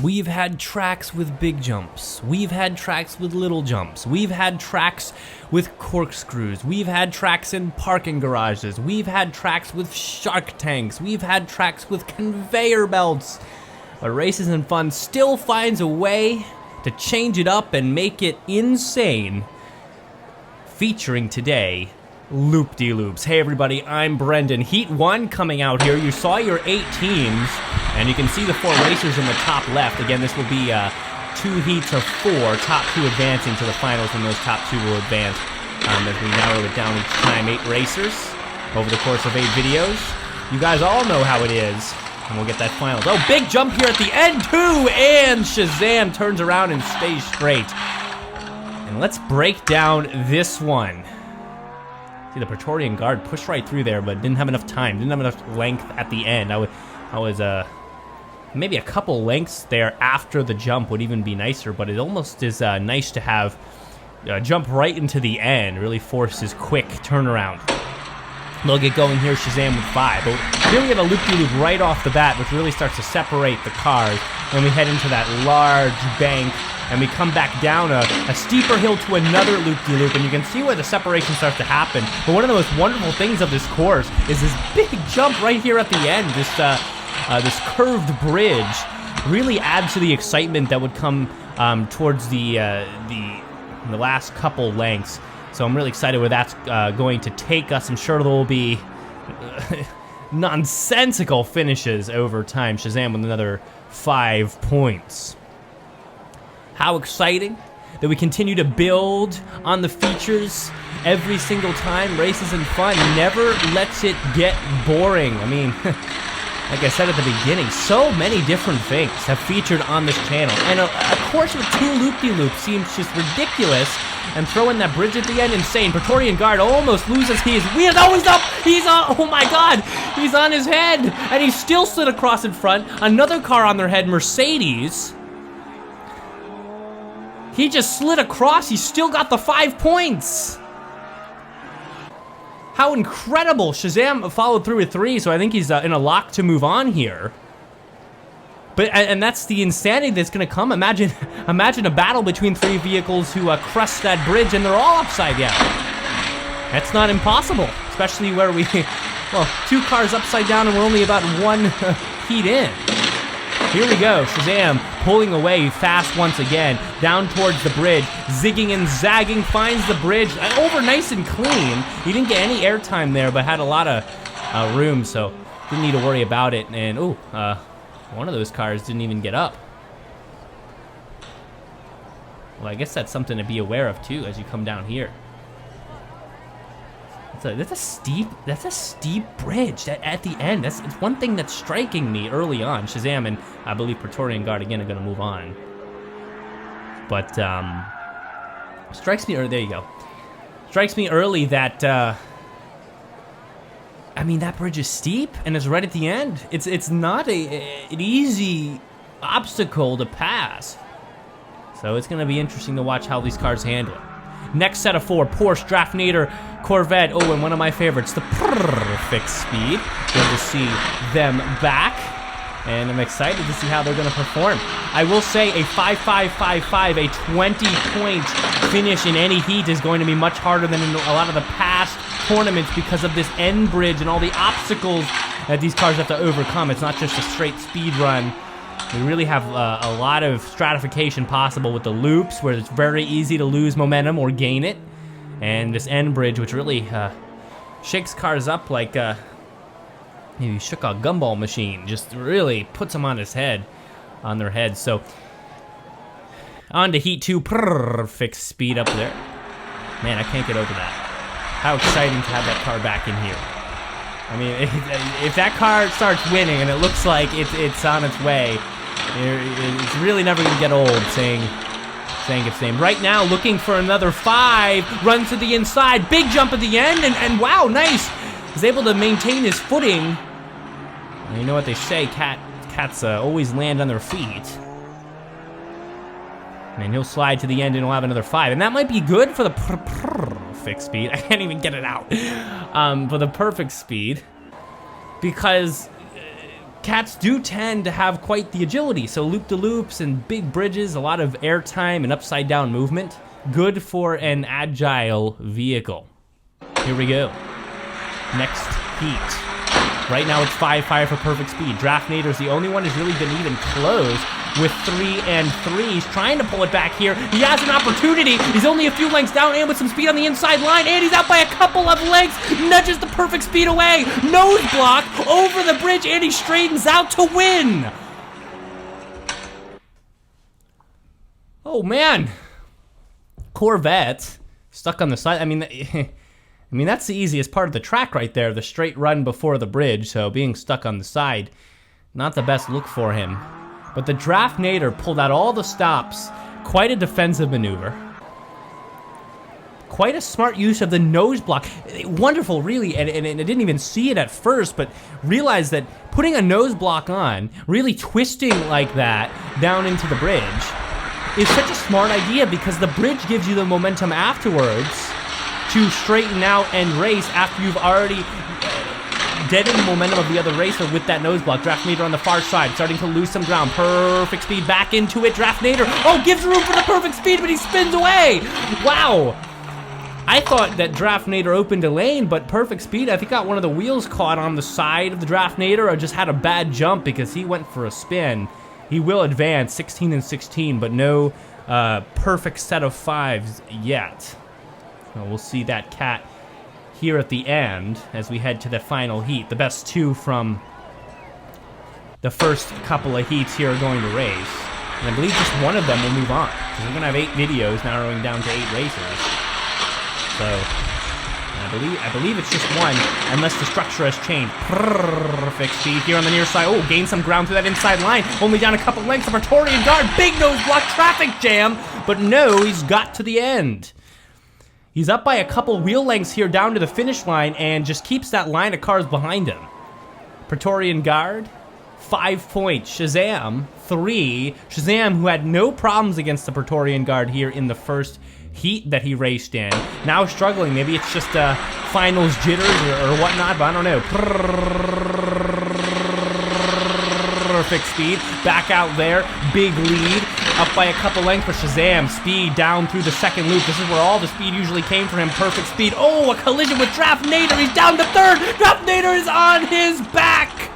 We've had tracks with big jumps. We've had tracks with little jumps. We've had tracks with corkscrews. We've had tracks in parking garages. We've had tracks with shark tanks. We've had tracks with conveyor belts. But Races and Fun still finds a way to change it up and make it insane. Featuring today, loop-de-loops. Hey everybody, I'm Brendan. Heat 1 coming out here. You saw your 8 teams, and you can see the 4 racers in the top left. Again, this will be 2 heats of 4, top 2 advancing to the finals, and those top 2 will advance as we narrow it down each time. 8 racers over the course of 8 videos. You guys all know how it is, and we'll get that final. Oh, big jump here at the end too, and Shazam turns around and stays straight. And let's break down this one. See, the Praetorian Guard pushed right through there, but didn't have enough time, didn't have enough length at the end. I was maybe a couple lengths there after the jump would even be nicer, but it almost is nice to have jump right into the end, really forces quick turnaround. They'll get going here, Shazam with 5. But here we have a loop-de-loop right off the bat, which really starts to separate the cars. Then we head into that large bank, and we come back down a steeper hill to another loop-de-loop, and you can see where the separation starts to happen. But one of the most wonderful things of this course is this big jump right here at the end. This curved bridge really adds to the excitement that would come towards the last couple lengths. So I'm really excited where that's going to take us. I'm sure there will be nonsensical finishes over time. Shazam with another 5 points. How exciting that we continue to build on the features every single time. Races and Fun never lets it get boring. I mean, like I said at the beginning, so many different things have featured on this channel. And a course with 2 loop-de-loops seems just ridiculous. And throwing that bridge at the end, insane. Praetorian Guard almost loses his wheel. Oh, he's up! He's on! Oh my God! He's on his head! And he still slid across in front. Another car on their head, Mercedes. He just slid across. He still got the 5 points. How incredible! Shazam followed through with 3, so I think he's in a lock to move on here. But and that's the insanity that's gonna come. Imagine a battle between 3 vehicles who crust that bridge, and they're all upside down. That's not impossible, especially where we, well, 2 cars upside down, and we're only about 1 heat in. Here we go, Shazam pulling away fast once again, down towards the bridge, zigging and zagging, finds the bridge, over nice and clean. He didn't get any airtime there, but had a lot of room, so didn't need to worry about it. And one of those cars didn't even get up. Well, I guess that's something to be aware of too as you come down here. That's a steep bridge at the end. It's one thing that's striking me early on. Shazam and I believe Praetorian Guard again are going to move on. But strikes me, or there you go. Strikes me early that I mean, that bridge is steep and it's right at the end. It's not an easy obstacle to pass. So it's going to be interesting to watch how these cars handle it. Next set of 4, Porsche, Draftnator, Corvette. Oh, and one of my favorites, the Perfect Speed. Good to see them back. And I'm excited to see how they're going to perform. I will say a 5-5-5-5, a 20-point finish in any heat is going to be much harder than in a lot of the past tournaments because of this end bridge and all the obstacles that these cars have to overcome. It's not just a straight speed run. We really have a lot of stratification possible with the loops, where it's very easy to lose momentum or gain it. And this end bridge, which really shakes cars up like maybe shook a gumball machine, just really puts them on their head. So on to Heat 2, Perfect Speed up there. Man, I can't get over that. How exciting to have that car back in here. I mean, if that car starts winning and it looks like it's on its way, it's really never going to get old saying its name. Right now, looking for another 5, runs to the inside, big jump at the end, and wow, nice. Is able to maintain his footing. And you know what they say, cats always land on their feet. And he'll slide to the end and he'll have another 5. And that might be good for the Perfect Speed. I can't even get it out. For the Perfect Speed. Because Cats do tend to have quite the agility, so loop-de-loops and big bridges, a lot of airtime and upside-down movement. Good for an agile vehicle. Here we go. Next heat. Right now it's 5-5 for perfect speed. Draftnator's the only one who's really been even close with 3 and 3. He's trying to pull it back here. He has an opportunity. He's only a few lengths down and with some speed on the inside line, and he's out by a couple of lengths. Nudges the perfect speed away. Nose block over the bridge, and he straightens out to win. Oh man. Corvette stuck on the side. I mean, that's the easiest part of the track right there, the straight run before the bridge, so being stuck on the side, not the best look for him. But the Draftnator pulled out all the stops, quite a defensive maneuver. Quite a smart use of the nose block. Wonderful, really, and I didn't even see it at first, but realized that putting a nose block on, really twisting like that down into the bridge, is such a smart idea because the bridge gives you the momentum afterwards to straighten out and race after you've already deadened the momentum of the other racer with that nose block. Draftnator on the far side, starting to lose some ground. Perfect speed back into it. Draftnator, oh, gives room for the perfect speed, but he spins away. Wow. I thought that Draftnator opened a lane, but perfect speed, I think got one of the wheels caught on the side of the Draftnator or just had a bad jump because he went for a spin. He will advance 16 and 16, but no perfect set of 5s yet. So we'll see that cat here at the end as we head to the final heat. The best 2 from the first couple of heats here are going to race. And I believe just one of them will move on, because we're going to have 8 videos narrowing down to 8 races. So I believe it's just one, unless the structure has changed. Perfect speed here on the near side. Oh, gained some ground through that inside line. Only down a couple lengths of Praetorian Guard. Big nose block, traffic jam. But no, he's got to the end. He's up by a couple wheel lengths here down to the finish line and just keeps that line of cars behind him. Praetorian Guard, 5 points. Shazam, 3. Shazam, who had no problems against the Praetorian Guard here in the first heat that he raced in, now struggling. Maybe it's just finals jitters or whatnot, but I don't know. Perfect speed, back out there, big lead, up by a couple lengths for Shazam. Speed down through the second loop. This is where all the speed usually came for him. Perfect speed. Oh, a collision with Draftnator. He's down to 3rd. Draftnator is on his back.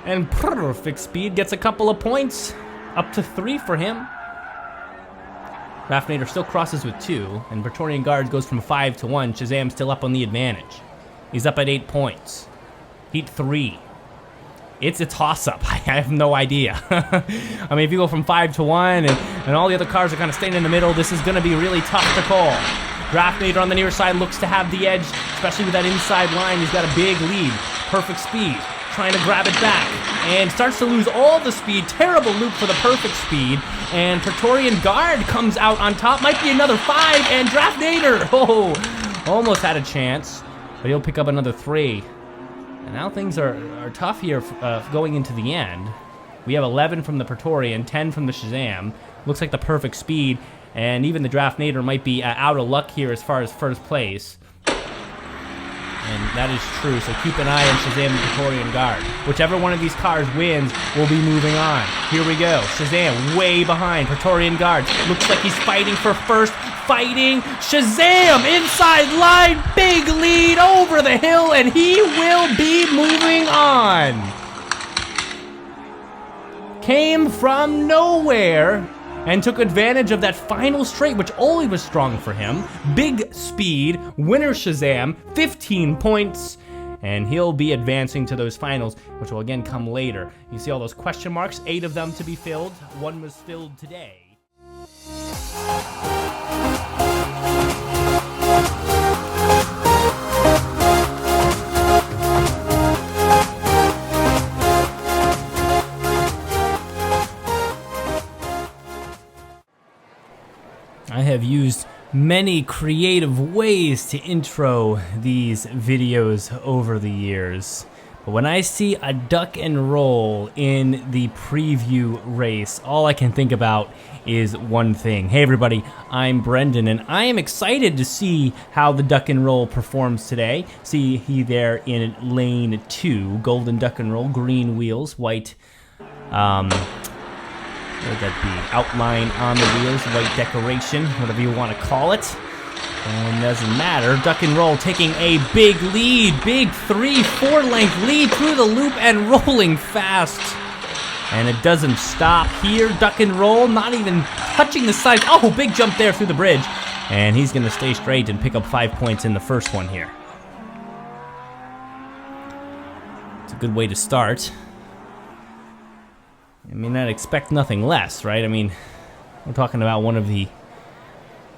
And perfect speed gets a couple of points, up to 3 for him. Draftnator still crosses with 2, and Praetorian Guard goes from 5 to 1. Shazam still up on the advantage. He's up at 8 points. Heat 3. It's a toss-up. I have no idea. I mean, if you go from 5 to 1 and all the other cars are kind of staying in the middle, this is going to be really tough to call. Draftnator on the near side looks to have the edge, especially with that inside line. He's got a big lead. Perfect speed. Trying to grab it back. And starts to lose all the speed. Terrible loop for the perfect speed. And Praetorian Guard comes out on top. Might be another 5. And Draftnator, oh, almost had a chance. But he'll pick up another 3. And now things are tough here going into the end. We have 11 from the Praetorian, 10 from the Shazam. Looks like the perfect speed, and even the Draftnator might be out of luck here as far as first place. And that is true, so keep an eye on Shazam and Praetorian Guard. Whichever one of these cars wins will be moving on. Here we go. Shazam way behind. Praetorian Guard looks like he's fighting for first. Fighting Shazam inside line, big lead over the hill, and he will be moving on. Came from nowhere and took advantage of that final straight, which always was strong for him. Big speed, winner Shazam, 15 points, and he'll be advancing to those finals, which will again come later. You see all those question marks, 8 of them to be filled. 1 was filled today. I have used many creative ways to intro these videos over the years, But when I see a duck and roll in the preview race, all I can think about is one thing. Hey everybody, I'm Brendan, and I am excited to see how the duck and roll performs today. See he there in lane 2, golden duck and roll, green wheels, white, what would that be? Outline on the wheels, white decoration, whatever you want to call it. And doesn't matter. Duck and roll taking a big lead. Big 3-4 length lead through the loop and rolling fast. And it doesn't stop here. Duck and roll, not even touching the sides. Oh, big jump there through the bridge. And he's going to stay straight and pick up 5 points in the first one here. It's a good way to start. I mean, I'd expect nothing less, right? I mean, we're talking about one of the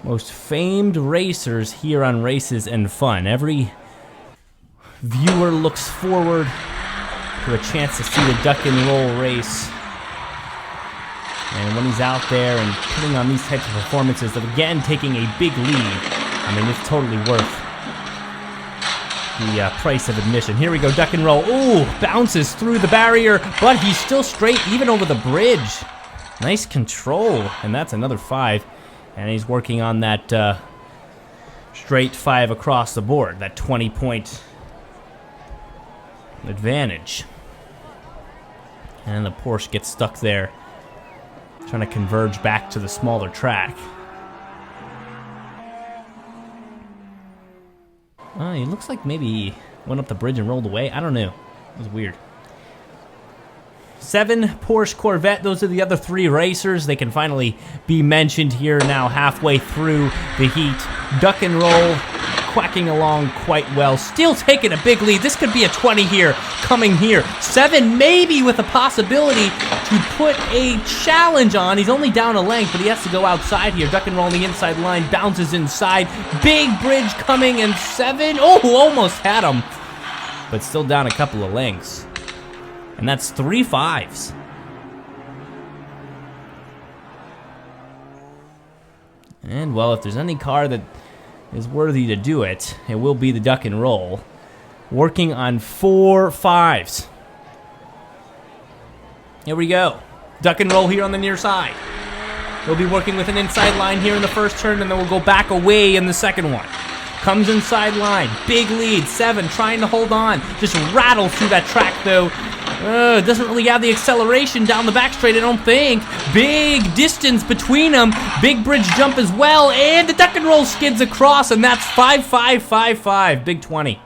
most famed racers here on Races and Fun. Every viewer looks forward to a chance to see the duck and roll race. And when he's out there and putting on these types of performances of again taking a big lead, I mean, it's totally worth the price of admission. Here we go, duck and roll. Ooh, bounces through the barrier, but he's still straight even over the bridge. Nice control, and that's another 5. And he's working on that straight 5 across the board, that 20-point advantage. And the Porsche gets stuck there, trying to converge back to the smaller track. He looks like maybe he went up the bridge and rolled away. I don't know. It was weird. 7 Porsche Corvette, those are the other 3 racers. They can finally be mentioned here now halfway through the heat. Duck and roll, quacking along quite well. Still taking a big lead. This could be a 20 here, coming here. 7 maybe with a possibility to put a challenge on. He's only down a length, but he has to go outside here. Duck and roll on the inside line, bounces inside. Big bridge coming, and 7, oh, almost had him. But still down a couple of lengths. And that's 3 5s. And, well, if there's any car that is worthy to do it, it will be the duck and roll. Working on 4 5s. Here we go. Duck and roll here on the near side. We'll be working with an inside line here in the first turn, and then we'll go back away in the second one. Comes inside line. Big lead. 7 trying to hold on. Just rattles through that track, though. Doesn't really have the acceleration down the back straight, I don't think. Big distance between them. Big bridge jump as well. And the duck and roll skids across, and that's 5 5 5 5. Big 20.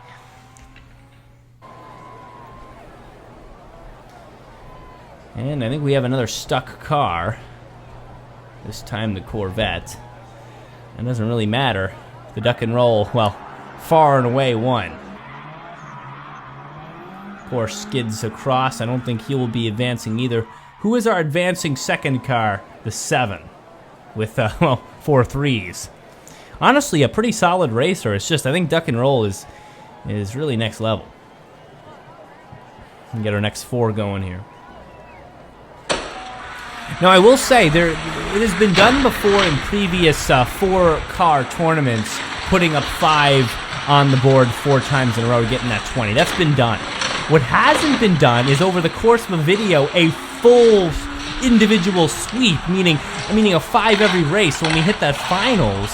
And I think we have another stuck car. This time the Corvette. It doesn't really matter. The duck and roll, well, far and away won. Porsche skids across. I don't think he will be advancing either. Who is our advancing second car? The 7. With, well, 4 3s. Honestly, a pretty solid racer. It's just, I think duck and roll is really next level. And get our next 4 going here. Now, I will say, it has been done before in previous 4-car tournaments, putting up 5 on the board 4 times in a row, getting that 20. That's been done. What hasn't been done is over the course of a video, a full individual sweep, meaning a 5 every race. So when we hit that finals,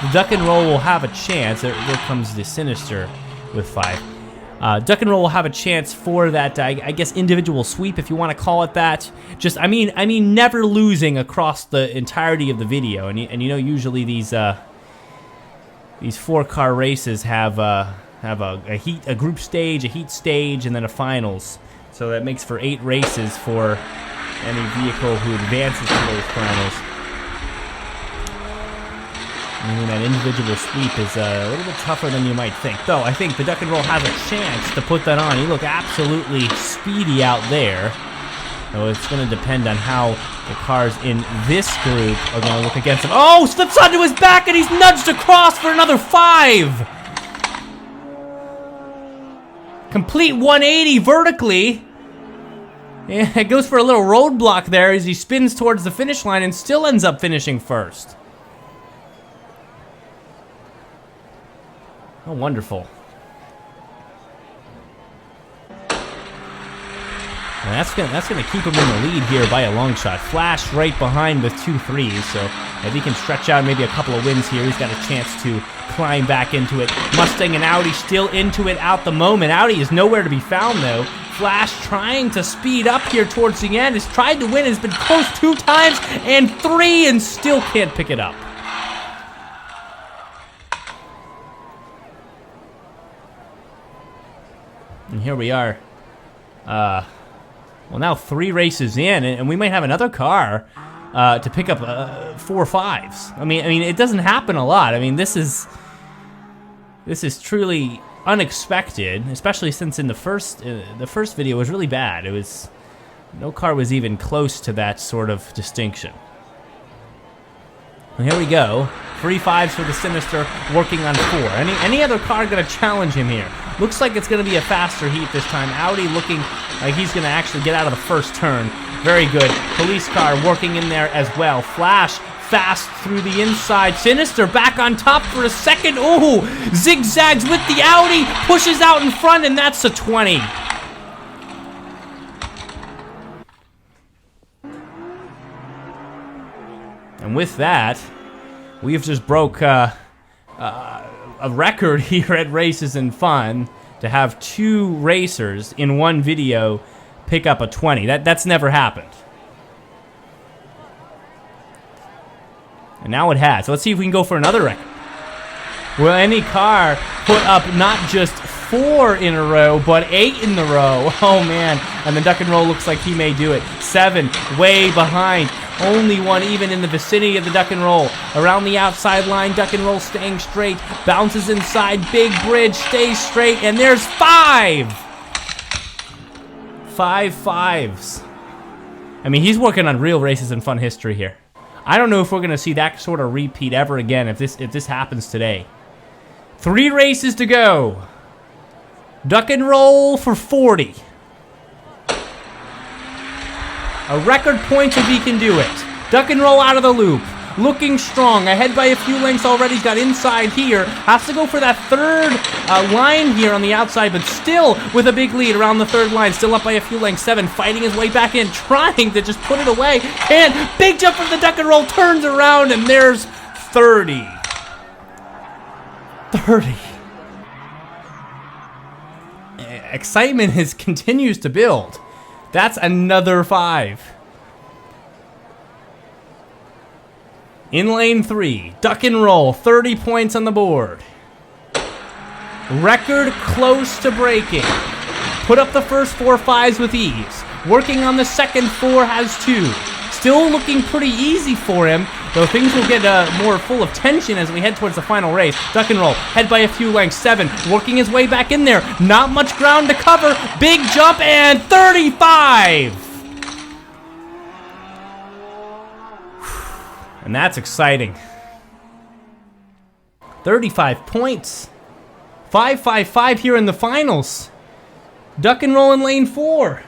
the duck and roll will have a chance. There comes the Sinister with 5. Duck and roll will have a chance for that, I guess, individual sweep, if you want to call it that. Just, I mean, never losing across the entirety of the video. And you know, usually these 4-car races have a group stage, a heat stage, and then a finals. So that makes for 8 races for any vehicle who advances to those finals. I mean, that individual sweep is a little bit tougher than you might think. Though, I think the duck and roll has a chance to put that on. You look absolutely speedy out there. So it's going to depend on how the cars in this group are going to look against him. Oh, slips onto his back, and he's nudged across for another 5. Complete 180 vertically. Yeah, it goes for a little roadblock there as he spins towards the finish line and still ends up finishing first. Oh, wonderful. And that's gonna keep him in the lead here by a long shot. Flash right behind with 2 threes, so if he can stretch out maybe a couple of wins here, he's got a chance to climb back into it. Mustang and Audi still into it at the moment. Audi is nowhere to be found though. Flash trying to speed up here towards the end. Has tried to win, has been close 2 times and 3 and still can't pick it up. And here we are. Well, now 3 races in, and we might have another car to pick up 4 5s. I mean, it doesn't happen a lot. I mean, this is truly unexpected, especially since in the first video was really bad. It was no car was even close to that sort of distinction. And here we go. 3 5s for the Sinister, working on 4. Any other car gonna challenge him here? Looks like it's gonna be a faster heat this time. Audi looking like he's gonna actually get out of the first turn. Very good. Police car working in there as well. Flash fast through the inside. Sinister back on top for a second. Ooh, zigzags with the Audi, pushes out in front, and that's a 20. And with that, we've just broke a record here at Races and Fun to have 2 racers in one video pick up a 20. That's never happened. And now it has. So let's see if we can go for another record. Will any car put up not just 4 in a row, but 8 in the row? Oh man, and the Duck and Roll looks like he may do it. 7, way behind. Only one even in the vicinity of the Duck and Roll. Around the outside line, Duck and Roll staying straight. Bounces inside, big bridge, stays straight, and there's 5! 5 5s. I mean, he's working on real Races and Fun history here. I don't know if we're going to see that sort of repeat ever again if this happens today. 3 races to go. Duck and Roll for 40. A record point if he can do it. Duck and Roll out of the loop. Looking strong. Ahead by a few lengths already. He's got inside here. Has to go for that 3rd line here on the outside, but still with a big lead around the 3rd line. Still up by a few lengths. 7 fighting his way back in. Trying to just put it away. And big jump from the Duck and Roll. Turns around and there's 30. 30. Excitement continues to build. That's another 5. In lane 3, Duck and Roll, 30 points on the board. Record close to breaking. Put up the first 4 5s with ease. Working on the second 4, has 2. Still looking pretty easy for him, though things will get more full of tension as we head towards the final race. Duck and Roll, head by a few lengths. 7, working his way back in there. Not much ground to cover. Big jump and 35! And that's exciting. 35 points. 5-5-5 here in the finals. Duck and Roll in lane 4.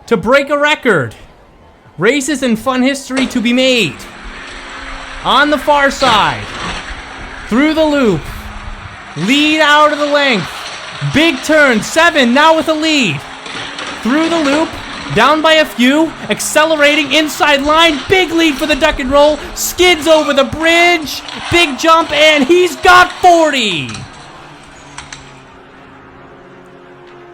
To break a record. Races and Fun history to be made. On the far side. Through the loop. Lead out of the length. Big turn. 7 now with a lead. Through the loop. Down by a few, accelerating inside line, big lead for the Duck and Roll, skids over the bridge, big jump, and he's got 40!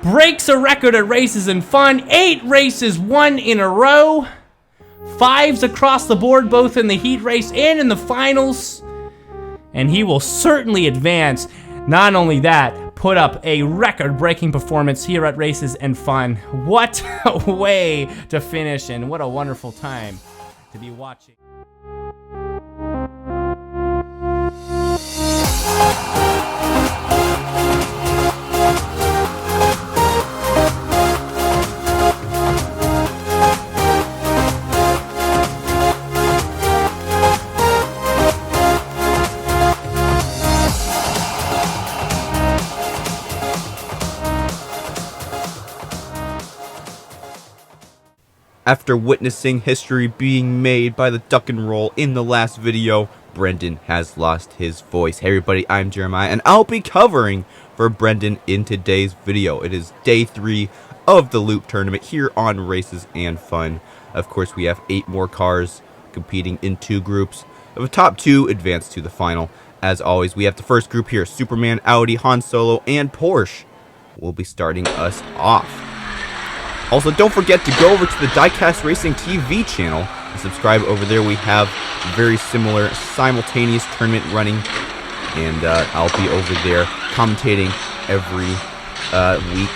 Breaks a record at Races and Fun, 8 races won in a row, 5s across the board, both in the heat race and in the finals, and he will certainly advance. Not only that, put up a record-breaking performance here at Races and Fun. What a way to finish, and what a wonderful time to be watching. After witnessing history being made by the Duck and Roll in the last video, Brendan has lost his voice. Hey everybody, I'm Jeremiah, and I'll be covering for Brendan in today's video. It is day 3 of the Loop Tournament here on Races and Fun. Of course, we have 8 more cars competing in 2 groups. The top 2 advance to the final. As always, we have the first group here, Superman, Audi, Han Solo, and Porsche will be starting us off. Also, don't forget to go over to the Diecast Racing TV channel and subscribe over there. We have very similar simultaneous tournament running, and I'll be over there commentating every week.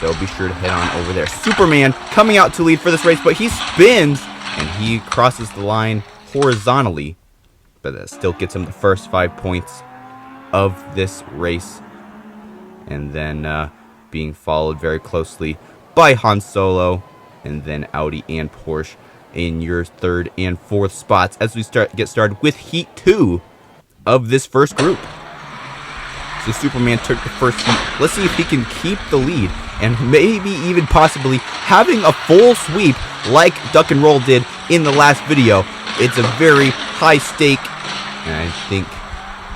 So be sure to head on over there. Superman coming out to lead for this race, but he spins and he crosses the line horizontally, but that still gets him the first 5 points of this race. And then being followed very closely by Han Solo, and then Audi and Porsche in your 3rd and 4th spots as we get started with Heat 2 of this first group. So Superman took the first heat. Let's see if he can keep the lead and maybe even possibly having a full sweep like Duck and Roll did in the last video. It's a very high stake, and I think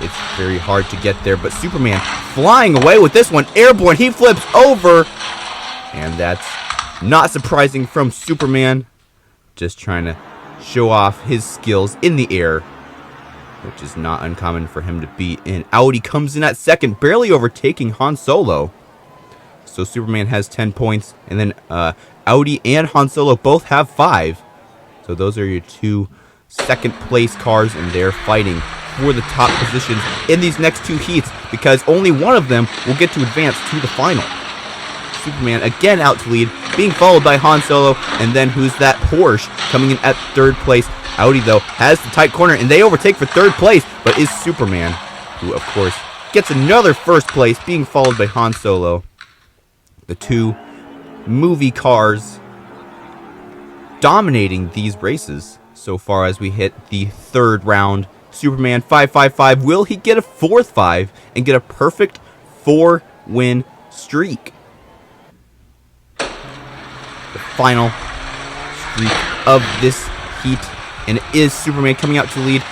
it's very hard to get there, but Superman flying away with this one. Airborne, he flips over, and that's not surprising from Superman. Just trying to show off his skills in the air, which is not uncommon for him to be in. Audi comes in at second, barely overtaking Han Solo. So Superman has 10 points, and then Audi and Han Solo both have 5. So those are your 2 second place cars, and they're fighting for the top positions in these next 2 heats because only one of them will get to advance to the final. Superman again out to lead, being followed by Han Solo, and then who's that? Porsche coming in at 3rd place. Audi, though, has the tight corner, and they overtake for 3rd place, but is Superman, who, of course, gets another 1st place, being followed by Han Solo. The 2 movie cars dominating these races so far as we hit the 3rd round. Superman 555. Will he get a 4th 5 and get a perfect 4-win streak? The final streak of this heat, and it is Superman coming out to lead,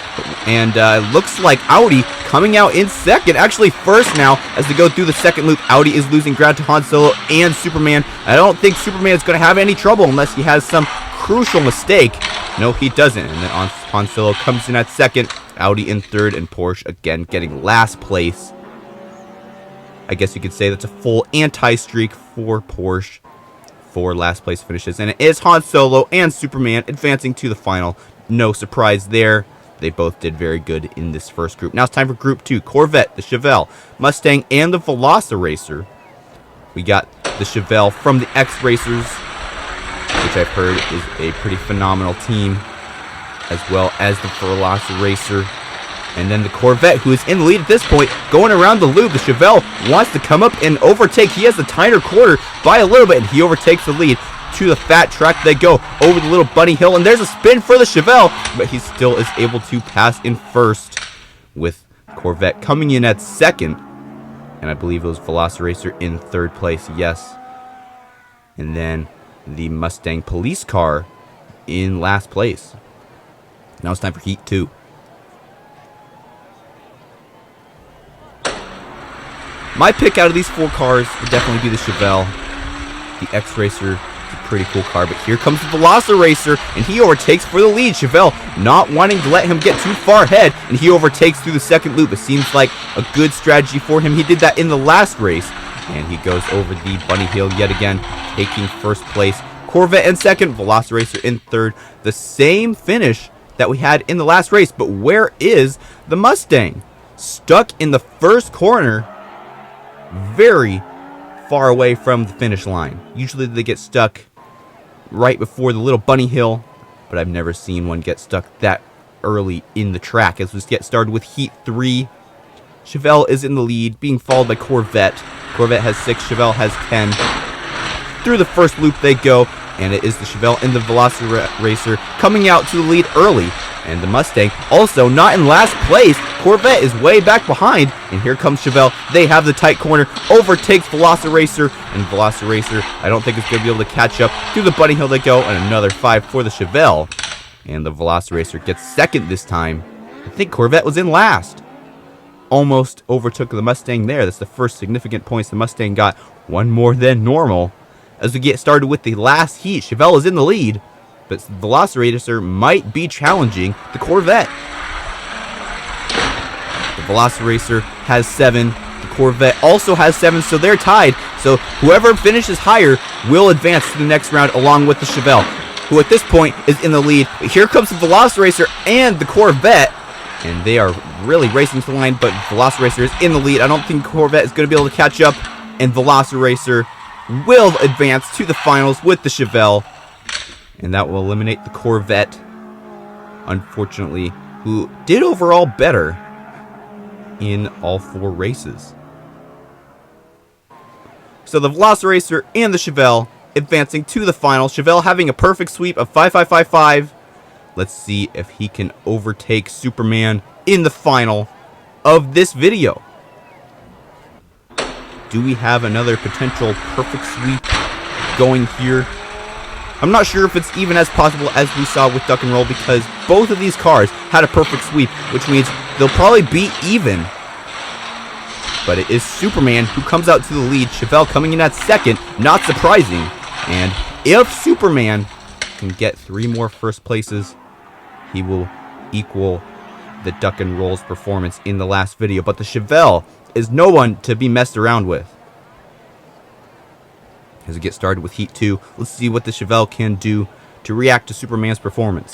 and looks like Audi coming out in 2nd, actually 1st now as they go through the 2nd loop. Audi is losing ground to Han Solo and Superman. I don't think Superman is going to have any trouble unless he has some crucial mistake. No, he doesn't, and then Han Solo comes in at 2nd, Audi in 3rd, and Porsche again getting last place. I guess you could say that's a full anti-streak for Porsche. 4 last place finishes, and it is Han Solo and Superman advancing to the final. No surprise there. They both did very good in this first group. Now it's time for Group 2. Corvette, the Chevelle, Mustang, and the Velociracer. We got the Chevelle from the X-Racers, which I've heard is a pretty phenomenal team, as well as the Velociracer. And then the Corvette, who is in the lead at this point, going around the loop. The Chevelle wants to come up and overtake. He has the tighter quarter by a little bit, and he overtakes the lead. To the fat track they go, over the little bunny hill, and there's a spin for the Chevelle, but he still is able to pass in 1st, with Corvette coming in at 2nd, and I believe it was Velociracer in 3rd place, yes. And then the Mustang police car in last place. Now it's time for Heat 2. My pick out of these 4 cars would definitely be the Chevelle. The X-Racer is a pretty cool car, but here comes the Velociracer, and he overtakes for the lead. Chevelle not wanting to let him get too far ahead, and he overtakes through the 2nd loop. It seems like a good strategy for him. He did that in the last race, and he goes over the bunny hill yet again, taking 1st place. Corvette in 2nd, Velociracer in 3rd. The same finish that we had in the last race, but where is the Mustang? Stuck in the 1st corner, very far away from the finish line. Usually they get stuck right before the little bunny hill, but I've never seen one get stuck that early in the track. As we get started with Heat 3, Chevelle is in the lead, being followed by Corvette. Corvette has 6, Chevelle has 10. Through the 1st loop they go, and it is the Chevelle and the Velociracer coming out to the lead early. And the Mustang also not in last place. Corvette is way back behind, and here comes Chevelle. They have the tight corner, overtakes Velociracer, and Velociracer I don't think is going to be able to catch up. Through the bunny hill they go, and another 5 for the Chevelle. And the Velociracer gets 2nd this time. I think Corvette was in last. Almost overtook the Mustang there. That's the first significant points the Mustang got one more than normal. As we get started with the last heat, Chevelle is in the lead, but the Velociracer might be challenging the Corvette. The Velociracer has 7. The Corvette also has 7, so they're tied. So whoever finishes higher will advance to the next round along with the Chevelle, who at this point is in the lead. But here comes the Velociracer and the Corvette, and they are really racing to the line, but Velociracer is in the lead. I don't think Corvette is going to be able to catch up, and Velociracer will advance to the finals with the Chevelle, and that will eliminate the Corvette, unfortunately, who did overall better in all 4 races. So the Velociracer and the Chevelle advancing to the final. Chevelle having a perfect sweep of 5.555. Let's see if he can overtake Superman in the final of this video. Do we have another potential perfect sweep going here? I'm not sure if it's even as possible as we saw with Duck and Roll, because both of these cars had a perfect sweep, which means they'll probably be even. But it is Superman who comes out to the lead. Chevelle coming in at second, not surprising. And if Superman can get 3 more first places, he will equal the Duck and Roll's performance in the last video. But the Chevelle is no one to be messed around with. As we get started with Heat 2, let's see what the Chevelle can do to react to Superman's performance.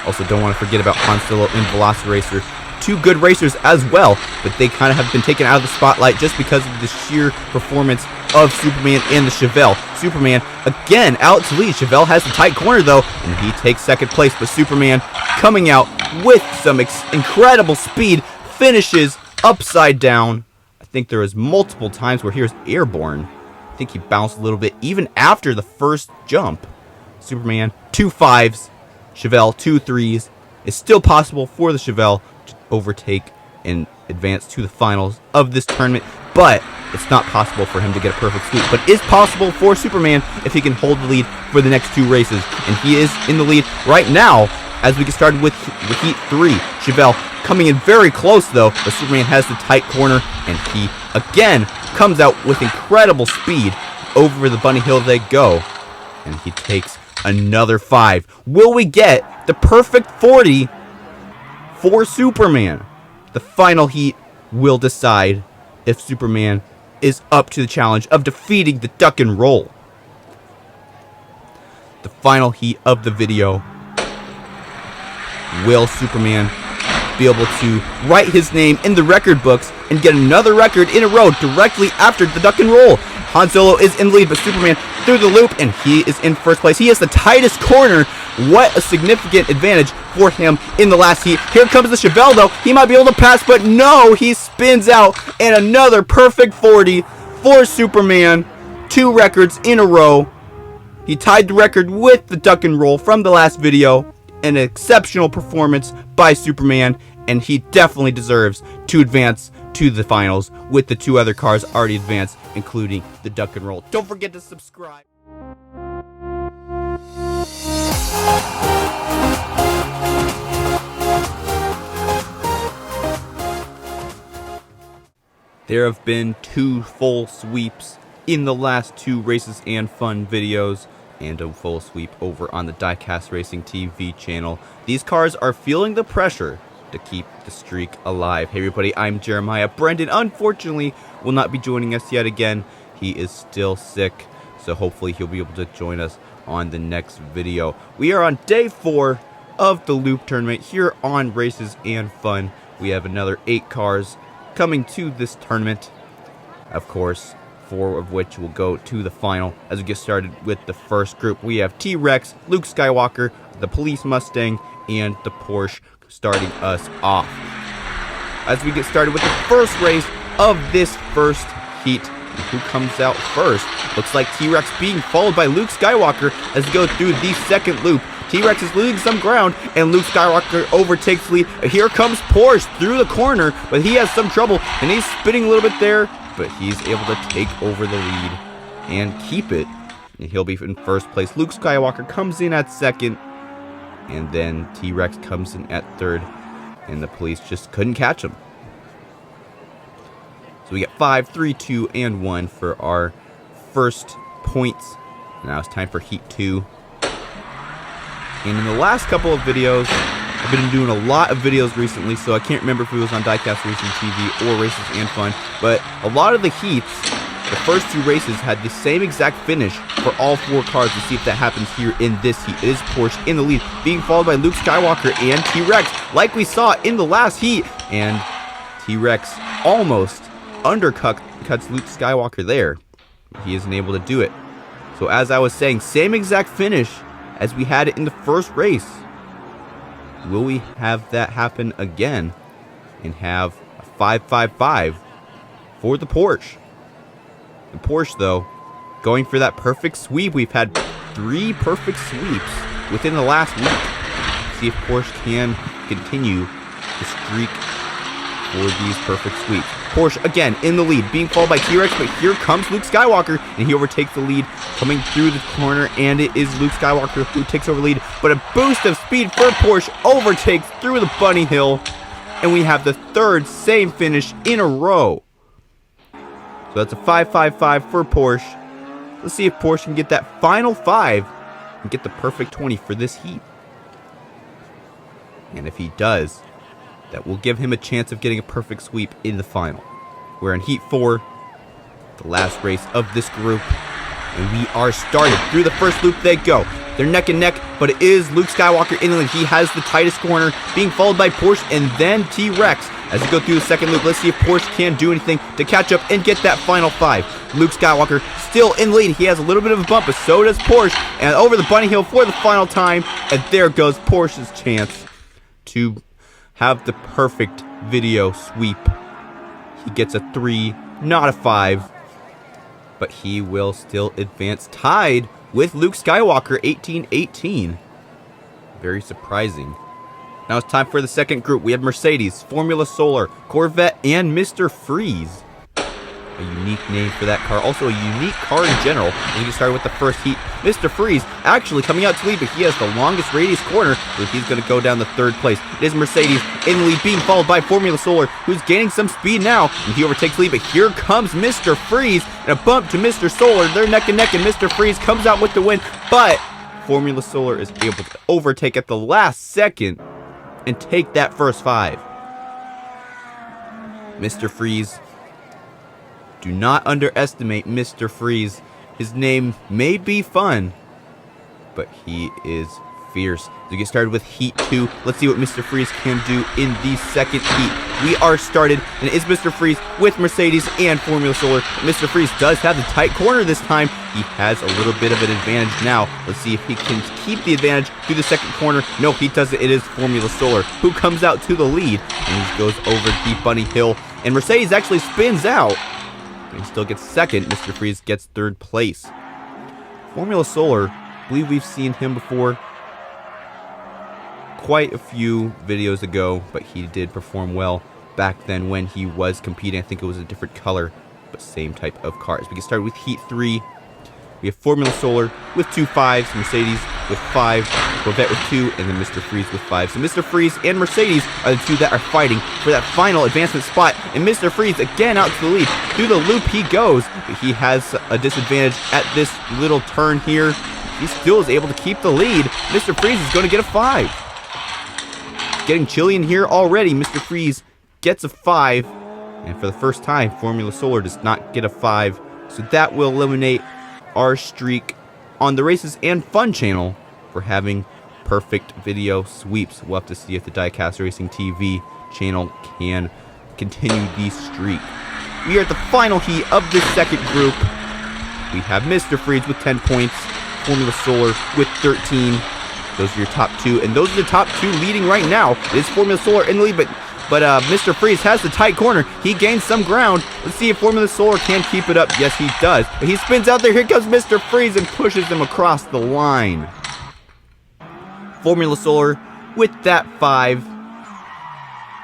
Also, don't want to forget about Han Solo and Velociracer. 2 good racers as well, but they kind of have been taken out of the spotlight just because of the sheer performance of Superman and the Chevelle. Superman, again, out to lead. Chevelle has the tight corner, though, and he takes second place, but Superman coming out with some incredible speed, finishes upside down. I think there was multiple times where he was airborne. I think he bounced a little bit even after the first jump. Superman, 2 5s. Chevelle, 2 3s. It's still possible for the Chevelle to overtake and advance to the finals of this tournament, but it's not possible for him to get a perfect sweep. But it is possible for Superman if he can hold the lead for the next 2 races, and he is in the lead right now as we get started with Heat 3. Chevelle coming in very close, though, but Superman has the tight corner, and he again comes out with incredible speed. Over the bunny hill they go, and he takes another 5. Will we get the perfect 40 for Superman? The final heat will decide if Superman is up to the challenge of defeating the Duck and Roll. The final heat of the video. Will Superman be able to write his name in the record books and get another record in a row directly after the Duck and Roll? Han Solo is in the lead, but Superman through the loop, and he is in first place. He has the tightest corner. What a significant advantage for him in the last heat. Here comes the Chevelle, though. He might be able to pass, but no, he spins out, and another perfect 40 for Superman. 2 records in a row. He tied the record with the Duck and Roll from the last video. An exceptional performance by Superman, and he definitely deserves to advance to the finals with the 2 other cars already advanced, including the Duck and Roll. Don't forget to subscribe. There have been 2 full sweeps in the last 2 Races and Fun videos, and a full sweep over on the Diecast Racing TV channel. These cars are feeling the pressure to keep the streak alive. Hey everybody, I'm Jeremiah. Brendan, unfortunately, will not be joining us yet again. He is still sick, so hopefully he'll be able to join us on the next video. We are on day 4 of the Loop Tournament here on Races and Fun. We have another 8 cars coming to this tournament. Of course, 4 of which will go to the final. As we get started with the first group, we have T-Rex, Luke Skywalker, the Police Mustang, and the Porsche starting us off. As we get started with the first race of this first heat, who comes out first? Looks like T-Rex being followed by Luke Skywalker as we go through the second loop. T-Rex is losing some ground, and Luke Skywalker overtakes the lead. Here comes Porsche through the corner, but he has some trouble, and he's spinning a little bit there, but he's able to take over the lead and keep it. And he'll be in first place. Luke Skywalker comes in at second, and then T-Rex comes in at third, and the police just couldn't catch him. So we get 5, 3, 2, and 1 for our first points. Now it's time for Heat 2. And in the last couple of videos, I've been doing a lot of videos recently, so I can't remember if it was on Diecast Racing TV or Races and Fun, but a lot of the heats, the first 2 races had the same exact finish for all 4 cars. Let's see if that happens here in this heat. It is Porsche in the lead, being followed by Luke Skywalker and T-Rex, like we saw in the last heat, and T-Rex almost undercuts Luke Skywalker there. He isn't able to do it. So as I was saying, same exact finish as we had it in the first race. Will we have that happen again and have a 5-5-5 for the Porsche? The Porsche, though, going for that perfect sweep. We've had 3 perfect sweeps within the last week. See if Porsche can continue the streak for these perfect sweeps. Porsche, again, in the lead, being followed by T-Rex, but here comes Luke Skywalker, and he overtakes the lead, coming through the corner, and it is Luke Skywalker who takes over the lead, but a boost of speed for Porsche overtakes through the bunny hill, and we have the 3rd same finish in a row. So that's a 5-5-5 for Porsche. Let's see if Porsche can get that final 5 and get the perfect 20 for this heat. And if he does, that will give him a chance of getting a perfect sweep in the final. We're in Heat 4, the last race of this group, and we are started. Through the first loop they go. They're neck and neck, but it is Luke Skywalker in the lead. He has the tightest corner, being followed by Porsche and then T-Rex. As we go through the second loop, let's see if Porsche can do anything to catch up and get that final 5. Luke Skywalker still in the lead. He has a little bit of a bump, but so does Porsche. And over the bunny hill for the final time, and there goes Porsche's chance to have the perfect video sweep. He gets a 3, not a 5, but he will still advance, tied with Luke Skywalker, 18-18. Very surprising. Now it's time for the second group. We have Mercedes, Formula Solar, Corvette, and Mr. Freeze. A unique name for that car. Also a unique car in general. We get started with the first heat. Mr. Freeze actually coming out to lead, but he has the longest radius corner, so he's going to go down to 3rd place. It is Mercedes in the lead, being followed by Formula Solar, who's gaining some speed now, and he overtakes the lead, but here comes Mr. Freeze, and a bump to Mr. Solar. They're neck and neck, and Mr. Freeze comes out with the win, but Formula Solar is able to overtake at the last second and take that first 5. Mr. Freeze, do not underestimate Mr. Freeze. His name may be fun, but he is fierce. So we get started with Heat 2. Let's see what Mr. Freeze can do in the second heat. We are started, and it is Mr. Freeze with Mercedes and Formula Solar. Mr. Freeze does have the tight corner this time. He has a little bit of an advantage now. Let's see if he can keep the advantage through the second corner. No, he doesn't. It is Formula Solar who comes out to the lead, and he goes over the bunny hill, and Mercedes actually spins out. He still gets second. Mr. Freeze gets 3rd place. Formula Solar, I believe we've seen him before quite a few videos ago, but he did perform well back then when he was competing. I think it was a different color, but same type of cars. We get started with Heat 3. We have Formula Solar with 2 5s, Mercedes with 5, Corvette with 2, and then Mr. Freeze with 5. So Mr. Freeze and Mercedes are the 2 that are fighting for that final advancement spot. And Mr. Freeze again out to the lead. Through the loop he goes, but he has a disadvantage at this little turn here. He still is able to keep the lead. Mr. Freeze is going to get a 5. Getting chilly in here already. Mr. Freeze gets a 5. And for the first time, Formula Solar does not get a 5. So that will eliminate our streak on the Races and Fun channel for having perfect video sweeps. We'll have to see if the Diecast Racing TV channel can continue the streak. We are at the final heat of this second group. We have Mr. Freeze with 10 points, Formula Solar with 13. Those are your top 2, and those are the top 2 leading right now. It is Formula Solar in the lead, but Mr. Freeze has the tight corner. He gains some ground. Let's see if Formula Solar can keep it up. Yes, he does. But he spins out there. Here comes Mr. Freeze and pushes him across the line. Formula Solar with that 5.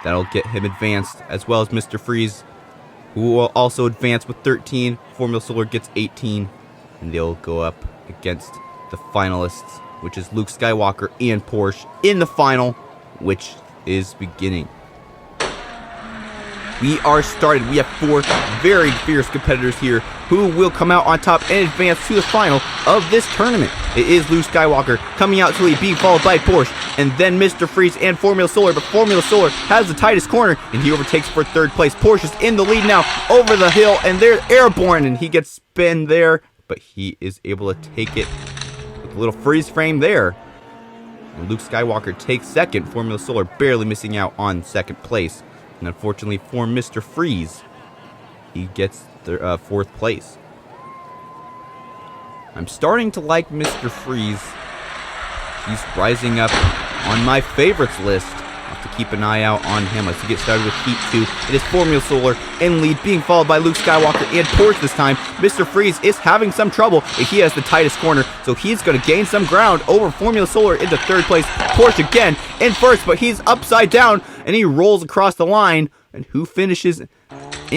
That'll get him advanced, as well as Mr. Freeze, who will also advance with 13. Formula Solar gets 18, and they'll go up against the finalists, which is Luke Skywalker and Porsche in the final, which is beginning. we are started. We have 4 very fierce competitors here who will come out on top and advance to the final of this tournament. It is Luke Skywalker coming out to lead, being followed by Porsche, and then Mr. Freeze and Formula Solar, but Formula Solar has the tightest corner, and he overtakes for 3rd place. Porsche is in the lead now, over the hill, and they're airborne, and he gets spin there, but he is able to take it with a little freeze frame there. And Luke Skywalker takes 2nd, Formula Solar barely missing out on 2nd place. And unfortunately for Mr. Freeze, he gets the 4th place. I'm starting to like Mr. Freeze. He's rising up on my favorites list. I'll have to keep an eye out on him as we get started with Heat 2. It is Formula Solar in lead, being followed by Luke Skywalker and Porsche this time. Mr. Freeze is having some trouble, and he has the tightest corner, so he's going to gain some ground over Formula Solar into 3rd place. Porsche again in 1st, but he's upside down, and he rolls across the line. And who finishes in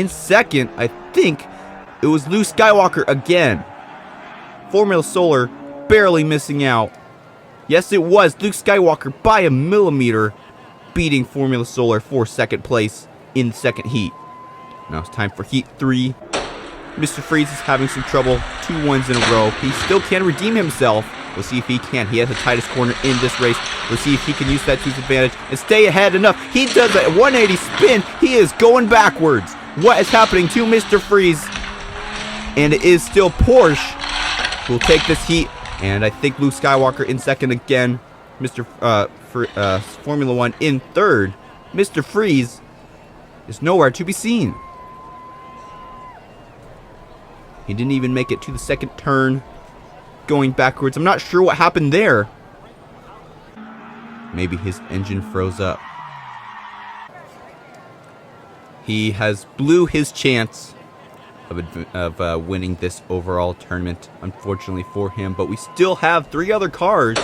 2nd? I think it was Luke Skywalker again. Formula Solar barely missing out. Yes, it was Luke Skywalker by a millimeter, beating Formula Solar for 2nd place in 2nd heat. Now it's time for Heat 3. Mr. Freeze is having some trouble. 2 wins in a row. He still can redeem himself. We'll see if he can. He has the tightest corner in this race. We'll see if he can use that to his advantage and stay ahead enough. He does a 180 spin. He is going backwards. What is happening to Mr. Freeze? And it is still Porsche who will take this heat. And I think Luke Skywalker in 2nd again. Mr. Formula 1 in 3rd. Mr. Freeze is nowhere to be seen. He didn't even make it to the 2nd turn. Going backwards. I'm not sure what happened there. Maybe his engine froze up. He has blew his chance of winning this overall tournament, unfortunately for him. But we still have 3 other cars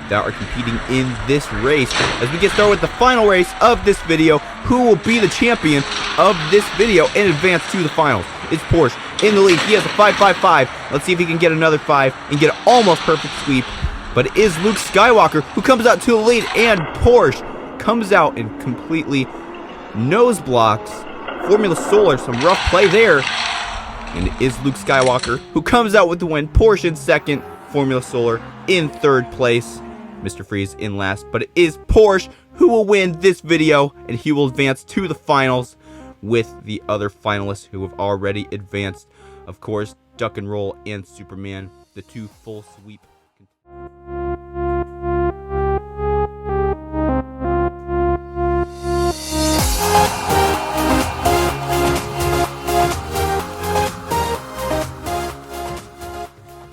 that are competing in this race. As we get started with the final race of this video, who will be the champion of this video and advance to the finals? It's Porsche in the lead. He has a 5.55. Let's see if he can get another 5 and get an almost perfect sweep. But it is Luke Skywalker who comes out to the lead, and Porsche comes out and completely nose blocks Formula Solar. Some rough play there. And it is Luke Skywalker who comes out with the win. Porsche in 2nd, Formula Solar in 3rd place. Mr. Freeze in last, but it is Porsche who will win this video, and he will advance to the finals with the other finalists who have already advanced. Of course, Duck and Roll and Superman, the 2 full sweep.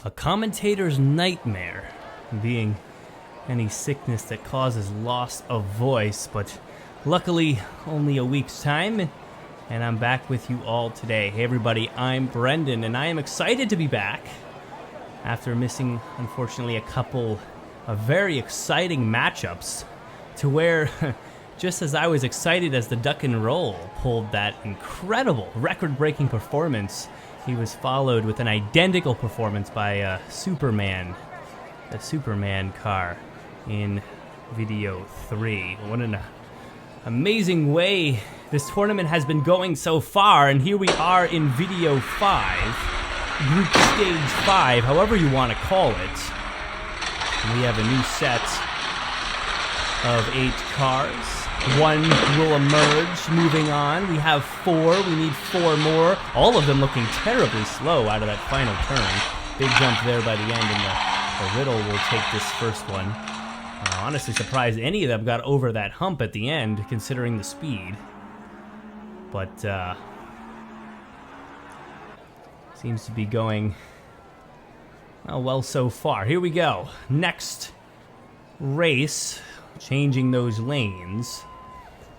A commentator's nightmare being any sickness that causes loss of voice, but luckily only a week's time, and I'm back with you all today. Hey everybody, I'm Brendan, and I am excited to be back after missing, unfortunately, a couple of very exciting matchups, to where just as I was excited as the Duck and Roll pulled that incredible record-breaking performance, he was followed with an identical performance by Superman, the Superman car in video 3. What an amazing way this tournament has been going so far, and here we are in video 5, group stage 5, however you want to call it. We have a new set of 8 cars. 1 will emerge. Moving on, we have 4. We need 4 more. All of them looking terribly slow out of that final turn. Big jump there by the end, and the Riddle will take this first one. Honestly surprised any of them got over that hump at the end, considering the speed. But seems to be going well so far. Here we go. Next race, changing those lanes.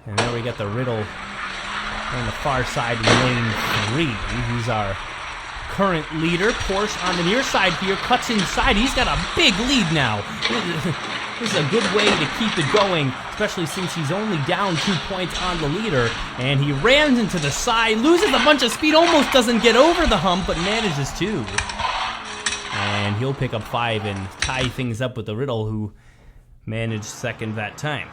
And there we got the Riddle on the far side in lane 3. He's our current leader. Porsche on the near side here, cuts inside. He's got a big lead now. This is a good way to keep it going, especially since he's only down 2 points on the leader. And he rams into the side, loses a bunch of speed, almost doesn't get over the hump, but manages to. And he'll pick up 5 and tie things up with the Riddle, who managed second that time.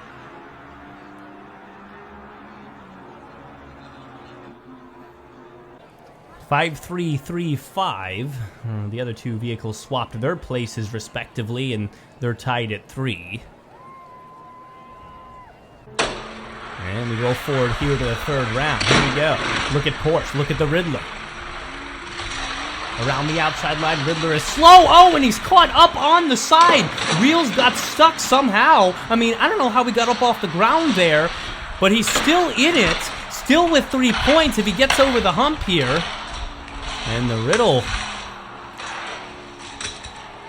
5-3-3-5. The other two vehicles swapped their places respectively, and they're tied at 3. And we roll forward here to the third round. Here we go. Look at Porsche. Look at the Riddler. Around the outside line, Riddler is slow. Oh, and he's caught up on the side. Wheels got stuck somehow. I mean, I don't know how we got up off the ground there, but he's still in it. Still with 3 points if he gets over the hump here. And the Riddle,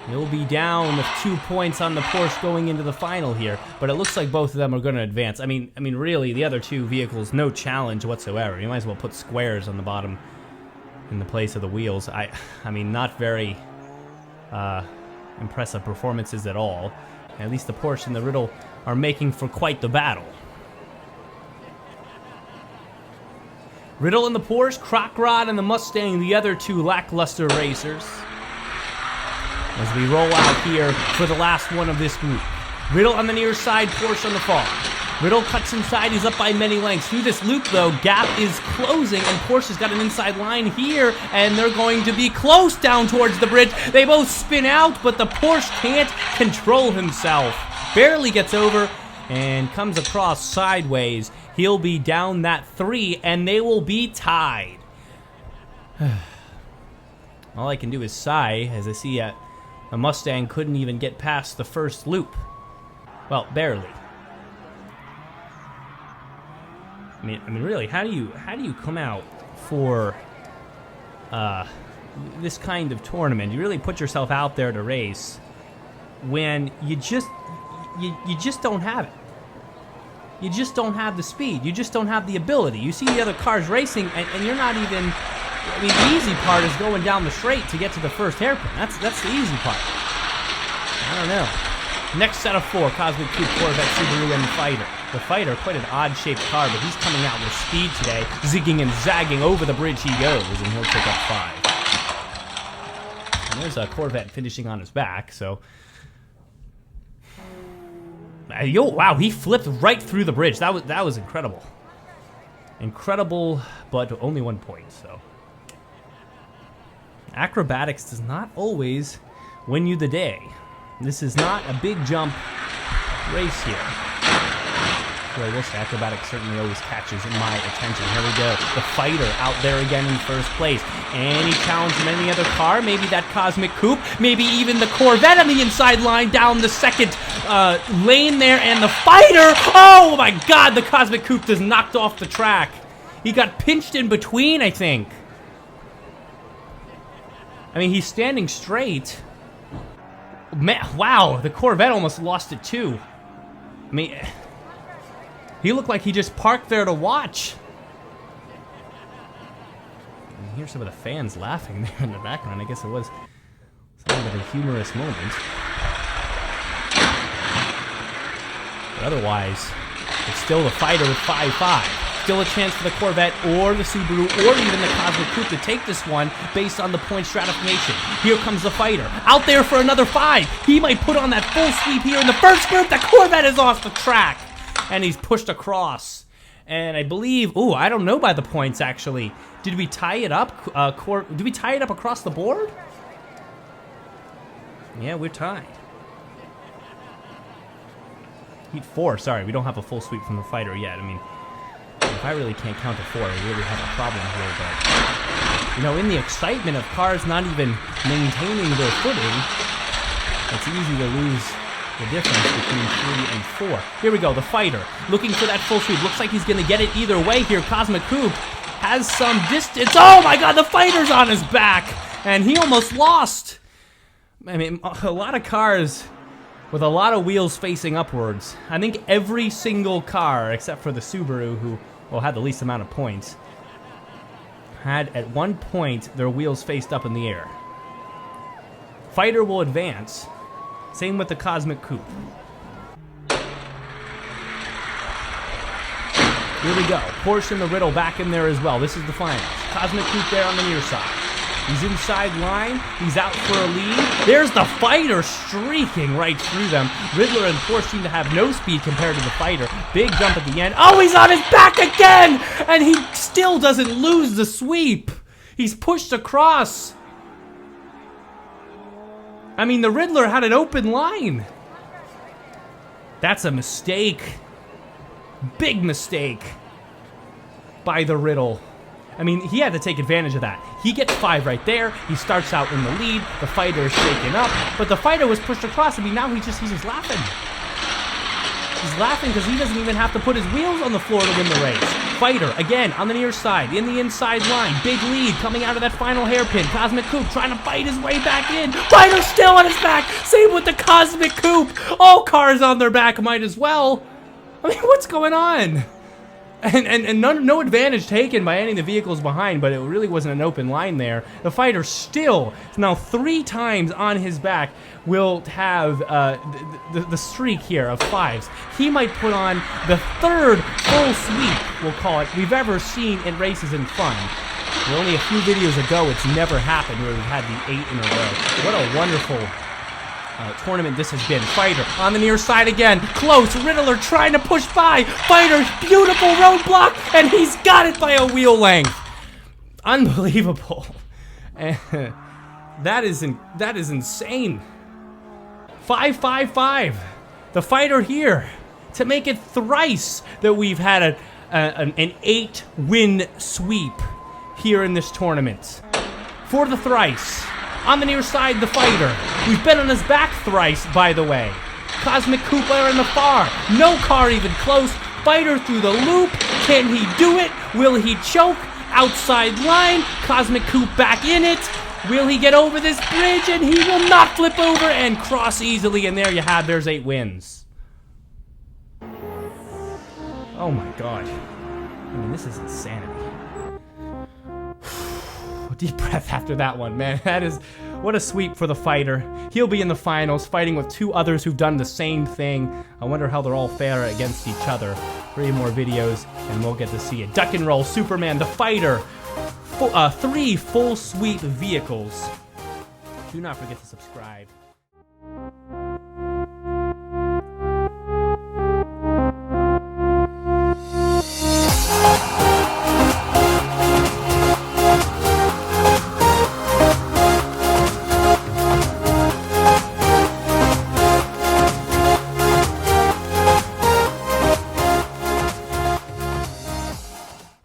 he'll be down with 2 points on the Porsche going into the final here. But it looks like both of them are going to advance. I mean, really, the other two vehicles, no challenge whatsoever. You might as well put squares on the bottom in the place of the wheels. I mean, not very impressive performances at all. At least the Porsche and the Riddle are making for quite the battle. Riddle and the Porsche, Crockrod and the Mustang, the other two lackluster racers. As we roll out here for the last one of this group. Riddle on the near side, Porsche on the far. Riddle cuts inside, he's up by many lengths. Through this loop though, gap is closing and Porsche has got an inside line here and they're going to be close down towards the bridge. They both spin out, but the Porsche can't control himself. Barely gets over and comes across sideways. He'll be down that 3 and they will be tied. All I can do is sigh as I see a Mustang couldn't even get past the first loop. Well, barely. I mean, really, how do you come out for this kind of tournament? You really put yourself out there to race when you just don't have it. You just don't have the speed. You just don't have the ability. You see the other cars racing, and you're not even. I mean, the easy part is going down the straight to get to the first hairpin. That's the easy part. I don't know. Next set of 4, Cosmic Coupe, Corvette, Subaru, and the Fighter. The Fighter, quite an odd-shaped car, but he's coming out with speed today. Zigging and zagging over the bridge he goes, and he'll pick up 5. And there's a Corvette finishing on his back, so. Wow, he flipped right through the bridge. That was incredible. Incredible, but only 1 point, so. Acrobatics does not always win you the day. This is not a big jump race here. Well, I will say acrobatics certainly always catches my attention. Here we go. The Fighter out there again in first place. Any challenge from any other car? Maybe that Cosmic Coupe. Maybe even the Corvette on the inside line down the second lane there. And the Fighter. Oh my God, the Cosmic Coupe just knocked off the track. He got pinched in between, I think. I mean, he's standing straight. Man, wow, the Corvette almost lost it too. I mean, he looked like he just parked there to watch. You hear some of the fans laughing there in the background. I guess it was somewhat of a humorous moment. But otherwise, it's still the Fighter with 5-5. Still a chance for the Corvette or the Subaru or even the Cosmic Coupe to take this one based on the point stratification. Here comes the Fighter. Out there for another 5. He might put on that full sweep here in the first group. The Corvette is off the track. And he's pushed across. And I believe, I don't know by the points actually. Did we tie it up? Did we tie it up across the board? Yeah, we're tied. Heat 4, sorry, we don't have a full sweep from the Fighter yet. I mean, if I really can't count to 4, I really have a problem here, but, you know, in the excitement of cars not even maintaining their footing, it's easy to lose the difference between 3 and 4. Here we go, the Fighter, looking for that full sweep. Looks like he's going to get it either way here. Cosmic Coupe has some distance. Oh my God, the Fighter's on his back, and he almost lost. I mean, a lot of cars with a lot of wheels facing upwards. I think every single car, except for the Subaru, who had the least amount of points, had at one point their wheels faced up in the air. Fighter will advance. Same with the Cosmic Coupe. Here we go. Porsche and the Riddle back in there as well. This is the finals. Cosmic Coupe there on the near side. He's inside line. He's out for a lead. There's the Fighter streaking right through them. Riddler and Porsche seem to have no speed compared to the Fighter. Big jump at the end. Oh, he's on his back again! And he still doesn't lose the sweep. He's pushed across. I mean, the Riddler had an open line. That's a mistake. Big mistake by the Riddle. I mean, he had to take advantage of that. He gets 5 right there. He starts out in the lead. The fighter is shaken up, but the fighter was pushed across. I mean, now he's just laughing. He's laughing because he doesn't even have to put his wheels on the floor to win the race. Fighter, again, on the near side, in the inside line. Big lead coming out of that final hairpin. Cosmic Coupe trying to fight his way back in. Fighter still on his back. Same with the Cosmic Coupe. All cars on their back might as well. I mean, what's going on? And no advantage taken by any of the vehicles behind, but it really wasn't an open line there. The fighter still, now 3 times on his back, will have the streak here of 5s. He might put on the 3rd full sweep, we'll call it, we've ever seen in Races and Fun. Well, only a few videos ago, it's never happened where we've had the 8 in a row. What a wonderful tournament this has been. Fighter on the near side again. Close. Riddler trying to push by. Fighter, beautiful roadblock, and he's got it by a wheel length. Unbelievable. That is insane. 5-5-5. The fighter here to make it thrice that we've had an 8-win sweep here in this tournament. For the thrice. On the near side, the fighter. We've been on his back thrice, by the way. Cosmic Coupe in the far. No car even close. Fighter through the loop. Can he do it? Will he choke? Outside line. Cosmic Coupe back in it. Will he get over this bridge? And he will not flip over and cross easily. And there you have, there's 8 wins. Oh my God. I mean, this is insanity. Deep breath after that one, man. That is, what a sweep for the fighter. He'll be in the finals, fighting with 2 others who've done the same thing. I wonder how they're all fair against each other. 3 more videos, and we'll get to see it. Duck and roll, Superman, the fighter. 3 full sweep vehicles. Do not forget to subscribe.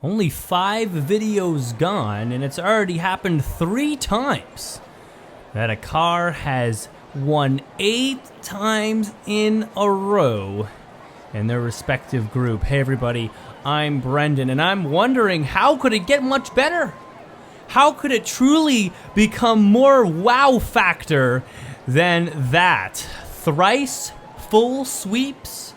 Only 5 videos gone, and it's already happened 3 times that a car has won 8 times in a row in their respective group. Hey everybody, I'm Brendan, and I'm wondering, how could it get much better? How could it truly become more wow factor than that? Thrice full sweeps?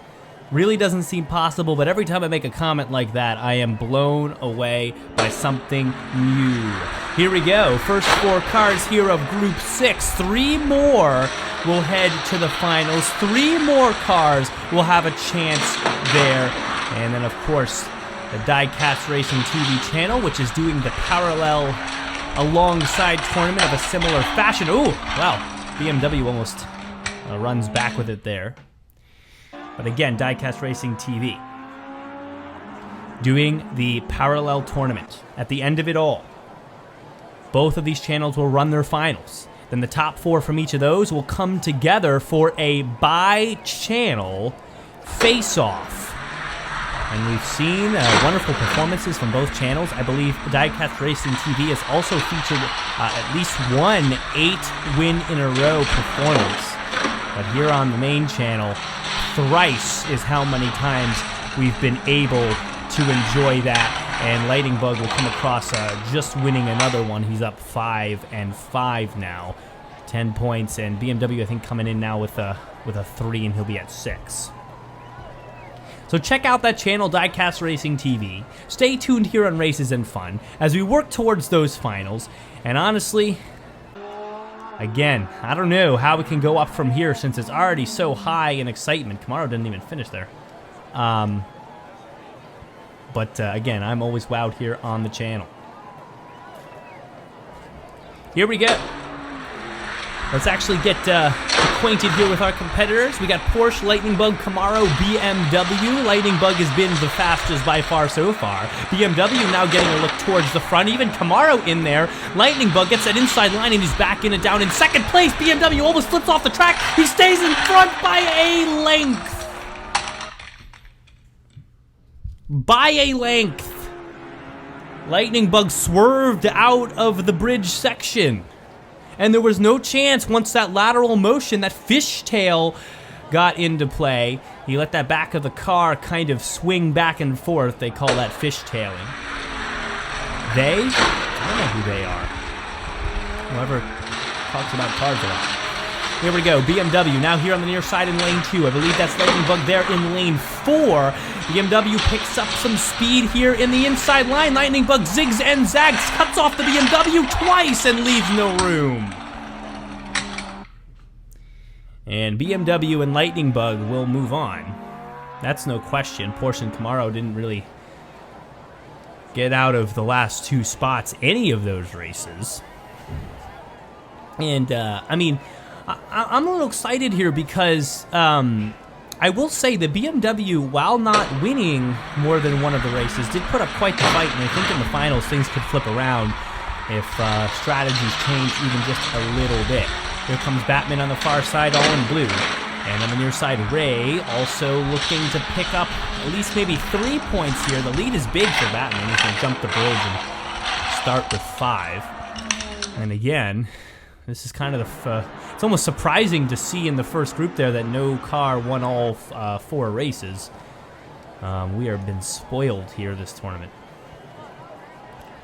Really doesn't seem possible, but every time I make a comment like that, I am blown away by something new. Here we go. First 4 cars here of Group 6. 3 more will head to the finals. 3 more cars will have a chance there. And then, of course, the Diecast Racing TV channel, which is doing the parallel alongside tournament of a similar fashion. Ooh, wow. BMW almost runs back with it there. But again, Diecast Racing TV, doing the parallel tournament. At the end of it all, both of these channels will run their finals. Then the top 4 from each of those will come together for a by-channel face-off. And we've seen wonderful performances from both channels. I believe Diecast Racing TV has also featured at least one 8-win-in-a-row performance. But here on the main channel, thrice is how many times we've been able to enjoy that. And Lighting Bug will come across just winning another one. He's up 5-5 now. 10 points, and BMW I think coming in now with a 3, and he'll be at 6. So check out that channel, Diecast Racing TV. Stay tuned here on Races and Fun as we work towards those finals. And honestly, again, I don't know how we can go up from here since it's already so high in excitement. Camaro didn't even finish there. But again, I'm always wowed here on the channel. Here we go. Let's actually get acquainted here with our competitors. We got Porsche, Lightning Bug, Camaro, BMW. Lightning Bug has been the fastest by far so far. BMW now getting a look towards the front. Even Camaro in there. Lightning Bug gets that inside line and he's backing it down in second place. BMW almost flips off the track. He stays in front by a length. By a length. Lightning Bug swerved out of the bridge section. And there was no chance once that lateral motion, that fishtail, got into play. He let that back of the car kind of swing back and forth. They call that fishtailing. They? I don't know who they are. Whoever talks about cars a lot. Here we go, BMW now here on the near side in lane 2. I believe that's Lightning Bug there in lane 4. BMW picks up some speed here in the inside line. Lightning Bug zigs and zags, cuts off the BMW twice and leaves no room. And BMW and Lightning Bug will move on. That's no question. Porsche and Camaro didn't really get out of the last 2 spots any of those races. And, I mean, I'm a little excited here because I will say the BMW, while not winning more than one of the races, did put up quite the fight, and I think in the finals things could flip around if strategies change even just a little bit. Here comes Batman on the far side, all in blue. And on the near side, Ray also looking to pick up at least maybe 3 points here. The lead is big for Batman. He's going to jump the bridge and start with 5. And again, this is kind of it's almost surprising to see in the first group there that no car won all 4 races. We have been spoiled here this tournament.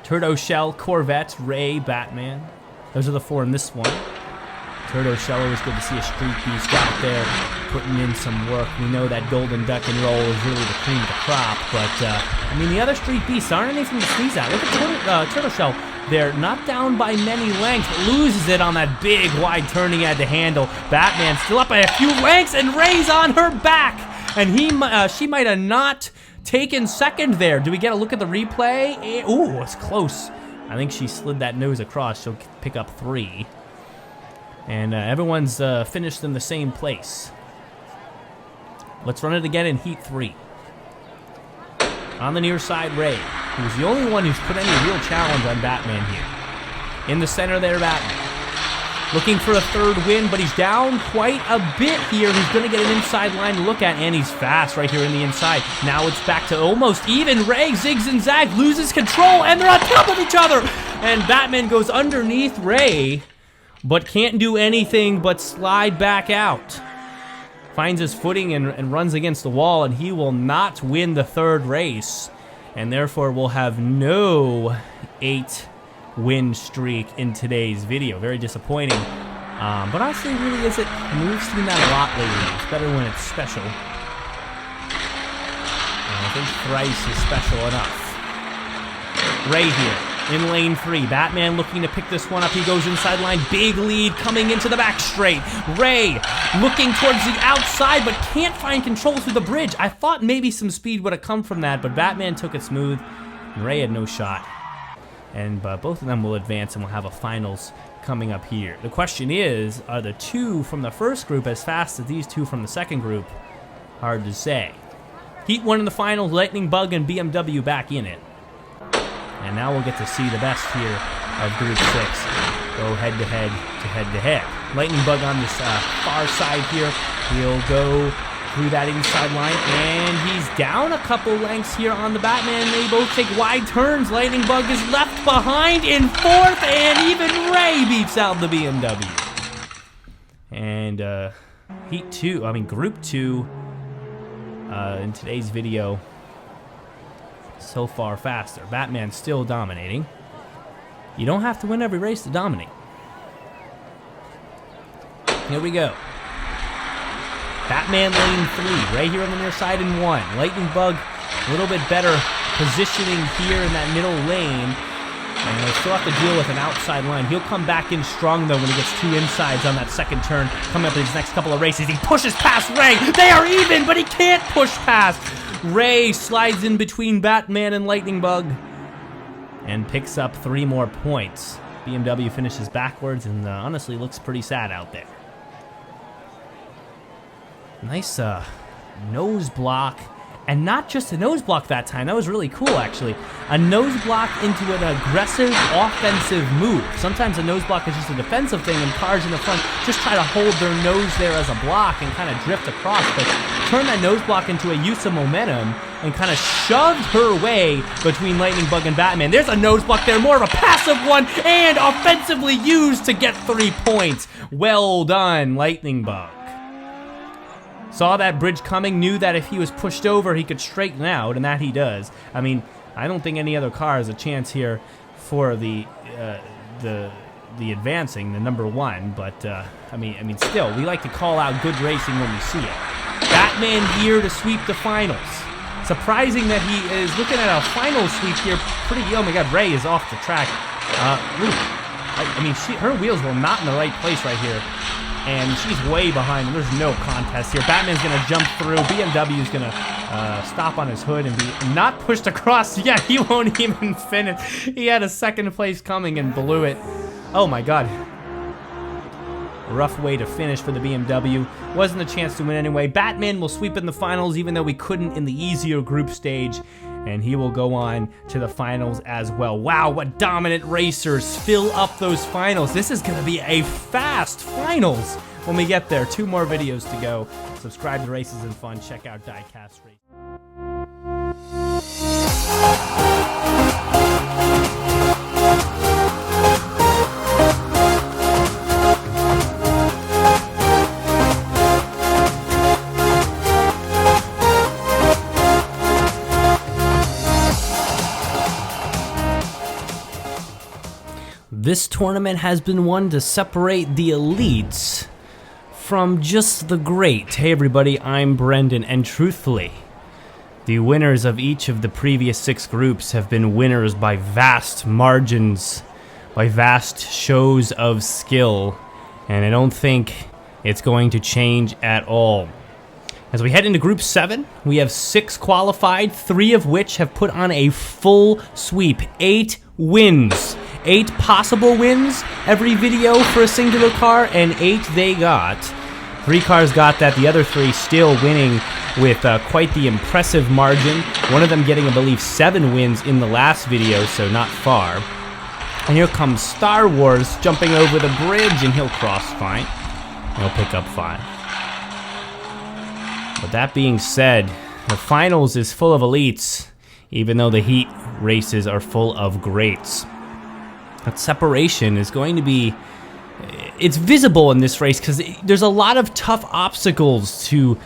Turbo Shell, Corvette, Ray, Batman. Those are the 4 in this one. Turbo Shell, always good to see a street beast out there putting in some work. We know that Golden Duck and Roll is really the cream of the crop, but I mean the other street beasts aren't anything to sneeze at. Look at Turbo Shell. They're not down by many lengths, but loses it on that big wide turn he had to handle. Batman still up by a few lengths, and Ray's on her back. And she might have not taken second there. Do we get a look at the replay? Ooh, it's close. I think she slid that nose across. She'll pick up 3. And everyone's finished in the same place. Let's run it again in heat 3. On the near side, Ray, who's the only one who's put any real challenge on Batman here. In the center there, Batman. Looking for a 3rd win, but he's down quite a bit here. He's going to get an inside line to look at, and he's fast right here in the inside. Now it's back to almost even. Ray zigs and zags, loses control, and they're on top of each other. And Batman goes underneath Ray, but can't do anything but slide back out. Finds his footing and runs against the wall, and he will not win the 3rd race, and therefore will have no 8-win streak in today's video. Very disappointing, but honestly, really is it? I mean, we've seen that a lot lately. It's better when it's special, and I think thrice is special enough. Ray here in lane 3. Batman looking to pick this one up. He goes inside line. Big lead coming into the back straight. Ray looking towards the outside, but can't find control through the bridge. I thought maybe some speed would have come from that, but Batman took it smooth, and Ray had no shot. And both of them will advance, and we'll have a finals coming up here. The question is, are the 2 from the first group as fast as these 2 from the second group? Hard to say. Heat 1 in the finals, Lightning Bug and BMW back in it. And now we'll get to see the best here of Group 6 go head-to-head to head-to-head. Lightning Bug on this far side here. He'll go through that inside line, and he's down a couple lengths here on the Batman. They both take wide turns. Lightning Bug is left behind in 4th, and even Ray beats out the BMW. And Group 2 in today's video, so far faster. Batman still dominating. You don't have to win every race to dominate. Here we go. Batman lane 3, right here on the near side in 1. Lightning Bug, a little bit better positioning here in that middle lane. And he'll still have to deal with an outside line. He'll come back in strong, though, when he gets 2 insides on that second turn. Coming up in his next couple of races, he pushes past Ray. They are even, but he can't push past. Ray slides in between Batman and Lightning Bug and picks up 3 more points. BMW finishes backwards and honestly looks pretty sad out there. Nice nose block. And not just a nose block that time. That was really cool, actually. A nose block into an aggressive offensive move. Sometimes a nose block is just a defensive thing, and cars in the front just try to hold their nose there as a block and kind of drift across. But turn that nose block into a use of momentum and kind of shoved her way between Lightning Bug and Batman. There's a nose block there, more of a passive one, and offensively used to get 3 points. Well done, Lightning Bug. Saw that bridge coming, knew that if he was pushed over, he could straighten out, and that he does. I mean, I don't think any other car has a chance here for the advancing, the number 1. But I mean, still, we like to call out good racing when we see it. Batman here to sweep the finals. Surprising that he is looking at a final sweep here. Oh my God, Ray is off the track. I mean, her wheels were not in the right place right here. And she's way behind. There's no contest here. Batman's going to jump through. BMW's going to stop on his hood and be not pushed across. Yeah, he won't even finish. He had a second place coming and blew it. Oh, my God. Rough way to finish for the BMW. Wasn't a chance to win anyway. Batman will sweep in the finals, even though we couldn't in the easier group stage. And he will go on to the finals as well. Wow, what dominant racers fill up those finals. This is going to be a fast finals when we get there. 2 more videos to go. Subscribe to Races and Fun. Check out Diecast Racing. This tournament has been one to separate the elites from just the great. Hey everybody, I'm Brendan, and truthfully, the winners of each of the previous 6 groups have been winners by vast margins, by vast shows of skill, and I don't think it's going to change at all. As we head into Group 7, we have 6 qualified, 3 of which have put on a full sweep. 8 wins. 8 possible wins every video for a singular car, and 8 they got. 3 cars got that, the other 3 still winning with quite the impressive margin. One of them getting, I believe, 7 wins in the last video, so not far. And here comes Star Wars jumping over the bridge, and he'll cross fine. He'll pick up 5. But that being said, the finals is full of elites, even though the heat races are full of greats. That separation is going to be, it's visible in this race because there's a lot of tough obstacles to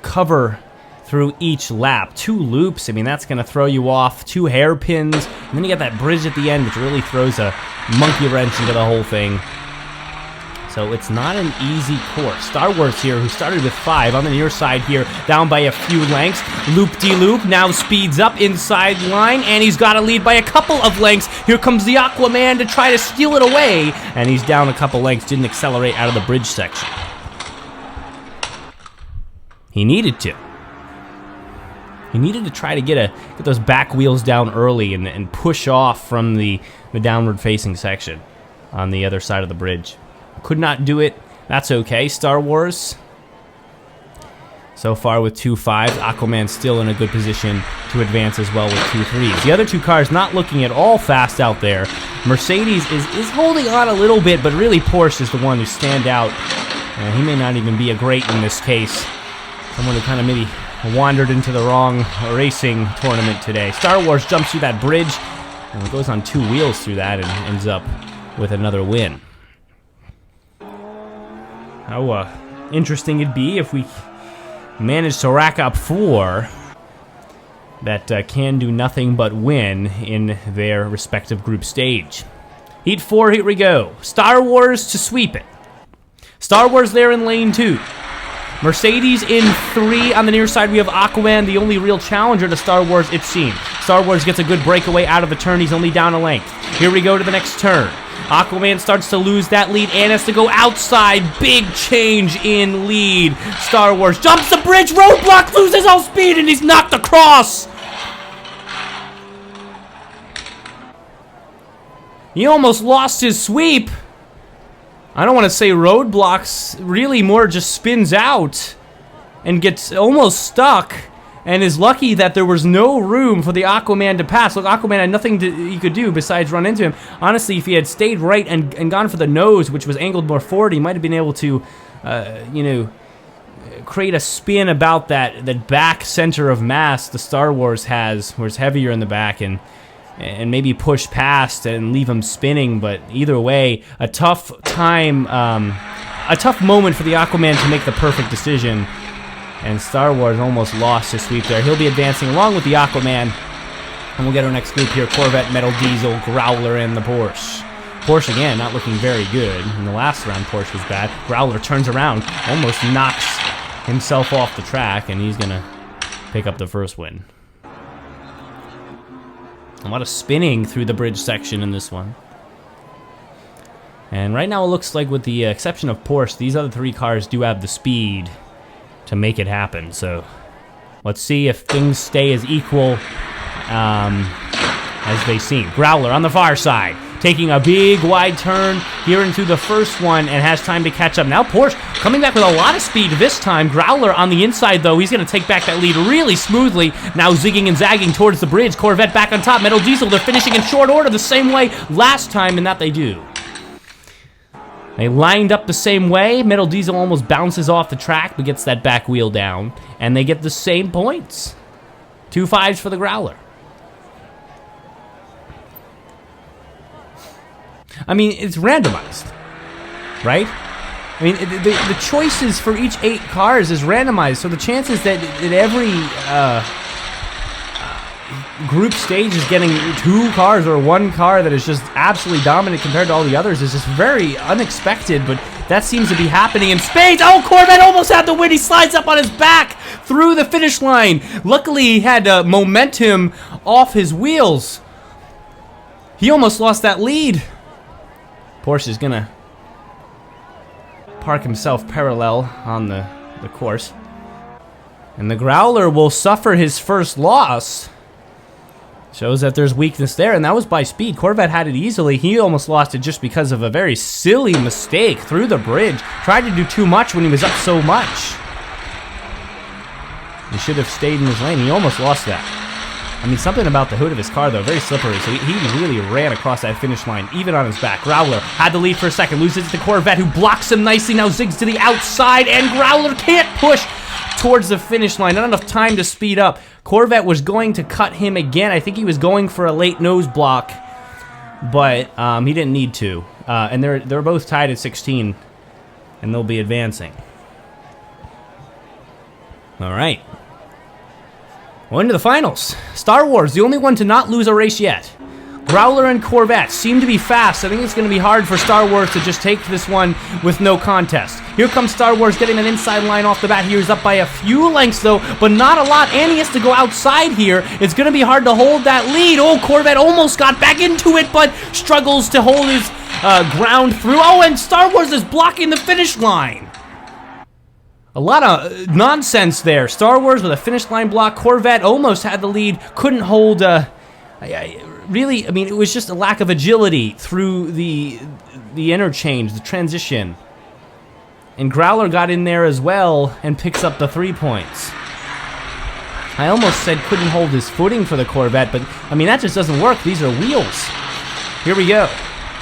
cover through each lap. 2 loops, I mean, that's going to throw you off. 2 hairpins, and then you got that bridge at the end, which really throws a monkey wrench into the whole thing. So it's not an easy course. Star Wars here, who started with 5 on the near side here, down by a few lengths. Loop-de-loop, now speeds up inside line, and he's got a lead by a couple of lengths. Here comes the Aquaman to try to steal it away, and he's down a couple lengths, didn't accelerate out of the bridge section. He needed to. He needed to try to get those back wheels down early and push off from the downward-facing section on the other side of the bridge. Could not do it. That's okay. Star Wars so far with 2 5s. Aquaman still in a good position to advance as well with 2 3s. The other 2 cars not looking at all fast out there. Mercedes is holding on a little bit, but really Porsche is the one who stand out. He may not even be a great in this case. Someone who kind of maybe wandered into the wrong racing tournament today. Star Wars jumps through that bridge and goes on 2 wheels through that and ends up with another win. How interesting it'd be if we managed to rack up 4 that can do nothing but win in their respective group stage. Heat 4, here we go. Star Wars to sweep it. Star Wars there in lane 2. Mercedes in 3. On the near side, we have Aquaman, the only real challenger to Star Wars, it seems. Star Wars gets a good breakaway out of the turn. He's only down a length. Here we go to the next turn. Aquaman starts to lose that lead and has to go outside. Big change in lead. Star Wars jumps the bridge, roadblock, loses all speed, and he's knocked across. He almost lost his sweep. I don't want to say roadblocks, really more just spins out and gets almost stuck and is lucky that there was no room for the Aquaman to pass. Look, Aquaman had nothing he could do besides run into him. Honestly, if he had stayed right and gone for the nose, which was angled more forward, he might have been able to, you know, create a spin about that back center of mass the Star Wars has, where it's heavier in the back, and maybe push past and leave him spinning. But either way, a tough time, a tough moment for the Aquaman to make the perfect decision. And Star Wars almost lost his sweep there. He'll be advancing along with the Aquaman. And we'll get our next group here. Corvette, Metal Diesel, Growler, and the Porsche. Porsche, again, not looking very good. In the last round, Porsche was bad. Growler turns around, almost knocks himself off the track, and he's going to pick up the first win. A lot of spinning through the bridge section in this one. And right now it looks like, with the exception of Porsche, these other three cars do have the speed to make it happen. So let's see if things stay as equal as they seem. Growler on the far side, taking a big wide turn here into the first one, and has time to catch up. Now Porsche coming back with a lot of speed this time. Growler on the inside, though. He's going to take back that lead really smoothly. Now zigging and zagging towards the bridge. Corvette back on top. Metal Diesel, they're finishing in short order the same way last time, and that they do. They lined up the same way. Metal Diesel almost bounces off the track, but gets that back wheel down, and they get the same points. 2 5s for the Growler. I mean, it's randomized, right? I mean, the choices for each 8 cars is randomized, so the chances that every group stage is getting 2 cars or 1 car that is just absolutely dominant compared to all the others is just very unexpected, but that seems to be happening in spades. Oh, Corvette almost had the win. He slides up on his back through the finish line. Luckily, he had momentum off his wheels. He almost lost that lead. Porsche is going to park himself parallel on the course. And the Growler will suffer his first loss. Shows that there's weakness there, and that was by speed. Corvette had it easily. He almost lost it just because of a very silly mistake through the bridge. Tried to do too much when he was up so much. He should have stayed in his lane. He almost lost that. I mean, something about the hood of his car, though, very slippery, so he really ran across that finish line, even on his back. Growler had the lead for a second, loses it to Corvette, who blocks him nicely, now zigs to the outside, and Growler can't push towards the finish line. Not enough time to speed up. Corvette was going to cut him again. I think he was going for a late nose block, but he didn't need to. And they're both tied at 16, and they'll be advancing. All right. Well, into the finals. Star Wars, the only one to not lose a race yet. Growler and Corvette seem to be fast. I think it's going to be hard for Star Wars to just take this one with no contest. Here comes Star Wars getting an inside line off the bat. He's up by a few lengths, though, but not a lot. And he has to go outside here. It's going to be hard to hold that lead. Oh, Corvette almost got back into it, but struggles to hold his ground through. Oh, and Star Wars is blocking the finish line. A lot of nonsense there. Star Wars with a finish line block. Corvette almost had the lead. Couldn't hold... really, I mean, it was just a lack of agility through the interchange, the transition. And Growler got in there as well and picks up the 3 points. I almost said couldn't hold his footing for the Corvette, but, I mean, that just doesn't work. These are wheels. Here we go.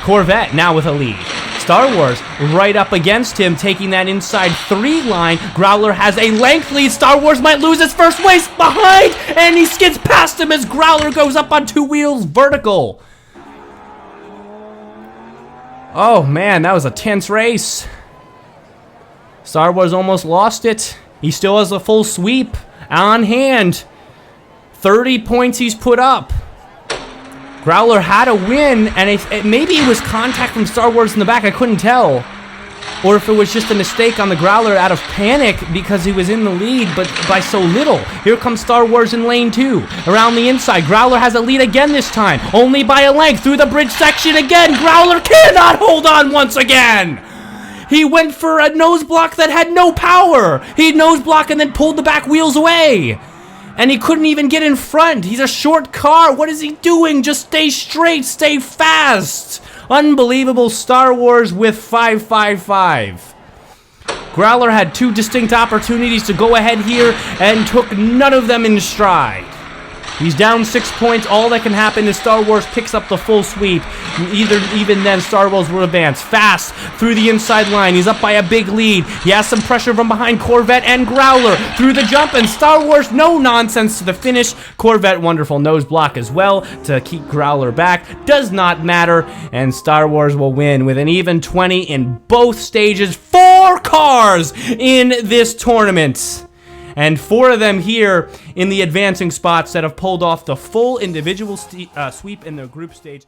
Corvette now with a lead. Star Wars right up against him, taking that inside 3 line. Growler has a length lead. Star Wars might lose his first place behind, and he skids past him as Growler goes up on 2 wheels vertical. Oh man, that was a tense race. Star Wars almost lost it. He still has a full sweep on hand. 30 points he's put up. Growler had a win, and maybe it was contact from Star Wars in the back, I couldn't tell. Or if it was just a mistake on the Growler out of panic because he was in the lead, but by so little. Here comes Star Wars in lane 2. Around the inside, Growler has a lead again this time. Only by a length through the bridge section again. Growler cannot hold on once again. He went for a nose block that had no power. He nose blocked and then pulled the back wheels away. And he couldn't even get in front. He's a short car. What is he doing? Just stay straight, stay fast. Unbelievable. Star Wars with 555. Growler had 2 distinct opportunities to go ahead here and took none of them in stride. He's down 6 points. All that can happen is Star Wars picks up the full sweep. Even then, Star Wars will advance fast through the inside line. He's up by a big lead. He has some pressure from behind Corvette and Growler through the jump, and Star Wars, no nonsense to the finish. Corvette, wonderful nose block as well to keep Growler back. Does not matter, and Star Wars will win with an even 20 in both stages. 4 cars in this tournament. And 4 of them here in the advancing spots that have pulled off the full individual sweep in their group stage.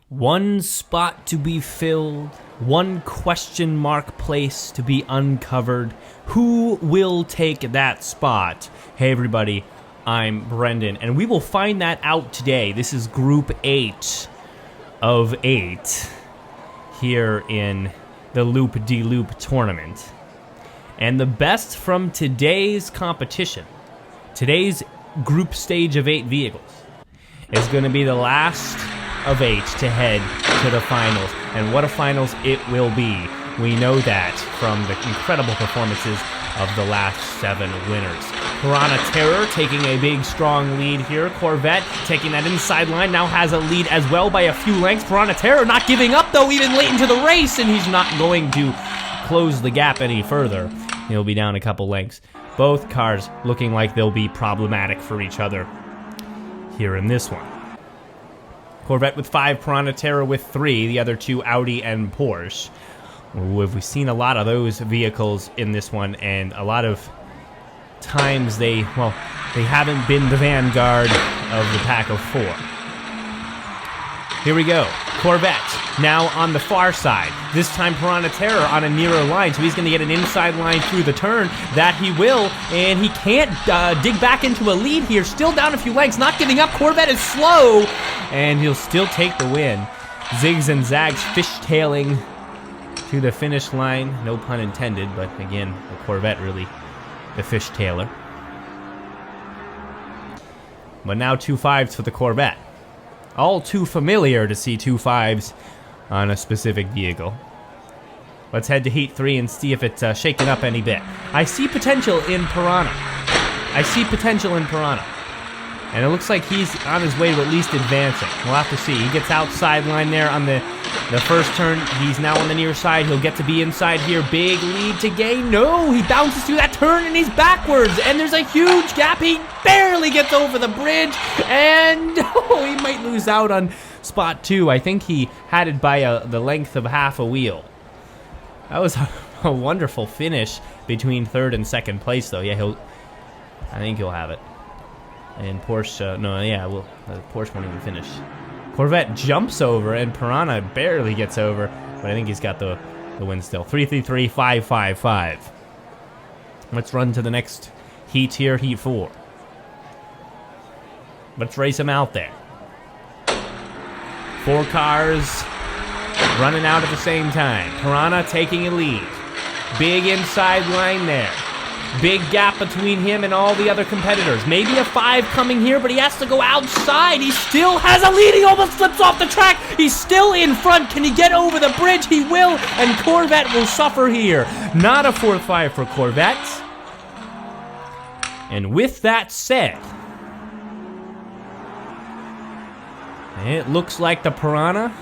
One spot to be filled, one question mark place to be uncovered. Who will take that spot? Hey everybody, I'm Brendan, and we will find that out today. This is Group 8 of 8 here in the Loop-de-Loop tournament. And the best from today's competition, today's group stage of 8 vehicles, is going to be the last of 8 to head to the finals. And what a finals it will be. We know that from the incredible performances of the last 7 winners. Piranha Terror taking a big, strong lead here. Corvette taking that inside line, now has a lead as well by a few lengths. Piranha Terror not giving up, though, even late into the race, and he's not going to close the gap any further. He'll be down a couple lengths. Both cars looking like they'll be problematic for each other here in this one. Corvette with 5, Piranha Terror with 3, the other 2 Audi and Porsche. We've seen a lot of those vehicles in this one, and a lot of times they haven't been the vanguard of the pack of 4. Here we go. Corvette now on the far side. This time Piranha Terror on a nearer line, so he's going to get an inside line through the turn. That he will, and he can't dig back into a lead here. Still down a few lengths, not giving up. Corvette is slow, and he'll still take the win. Zigs and zags fishtailing to the finish line. No pun intended, but again, the Corvette really the fishtailer. But now 2 5s for the Corvette. All too familiar to see 2 5s on a specific vehicle. Let's head to Heat 3 and see if it's shaken up any bit. I see potential in Piranha. And it looks like he's on his way to at least advancing. We'll have to see. He gets outside line there on the first turn. He's now on the near side. He'll get to be inside here. Big lead to gain. No, he bounces through that turn and he's backwards. And there's a huge gap. He barely gets over the bridge. And he might lose out on spot 2. I think he had it by the length of half a wheel. That was a wonderful finish between 3rd and 2nd place, though. Yeah, I think he'll have it. And Porsche, Porsche won't even finish. Corvette jumps over, and Piranha barely gets over, but I think he's got the win still. 3-3-3, 5-5-5. Let's run to the next heat here, Heat 4. Let's race him out there. 4 cars running out at the same time. Piranha taking a lead. Big inside line there. Big gap between him and all the other competitors. Maybe a 5 coming here, but he has to go outside. He still has a lead. He almost slips off the track. He's still in front. Can he get over the bridge? He will, and Corvette will suffer here. Not a 4th 5 for Corvette. And with that said, it looks like the Piranha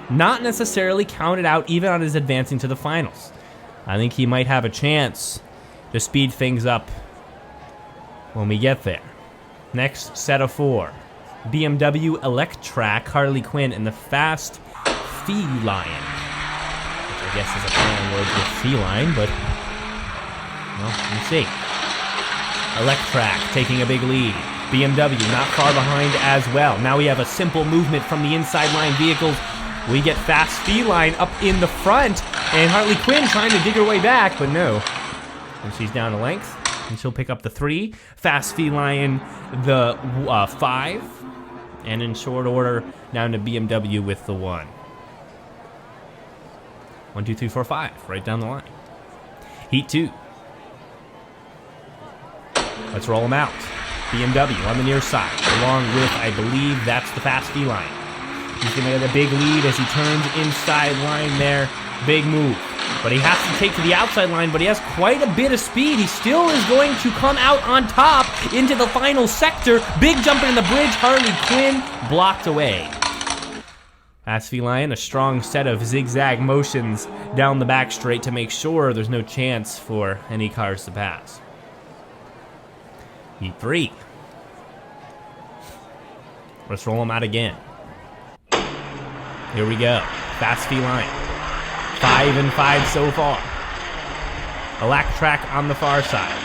not necessarily counted out even on his advancing to the finals. I think he might have a chance to speed things up when we get there. Next set of 4. BMW Electrac, Harley Quinn, and the Fast Feline. Which I guess is a play on words with feline, but well, we'll see. Electrac taking a big lead. BMW not far behind as well. Now we have a simple movement from the inside line vehicles. We get Fast Feline up in the front, and Harley Quinn trying to dig her way back, but no. And she's down a length, and she'll pick up the 3. Fast Feline the 5, and in short order, down to BMW with the 1. 1, 2, 3, 4, 5, right down the line. Heat 2. Let's roll them out. BMW on the near side, along with, I believe, that's the Fast Feline. He's going to get a big lead as he turns inside line there. Big move. But he has to take to the outside line, but he has quite a bit of speed. He still is going to come out on top into the final sector. Big jump in the bridge. Harley Quinn blocked away. Fast Feline, a strong set of zigzag motions down the back straight to make sure there's no chance for any cars to pass. Heat 3. Let's roll them out again. Here we go. Fast Feline. 5 and 5 so far. A lack track on the far side.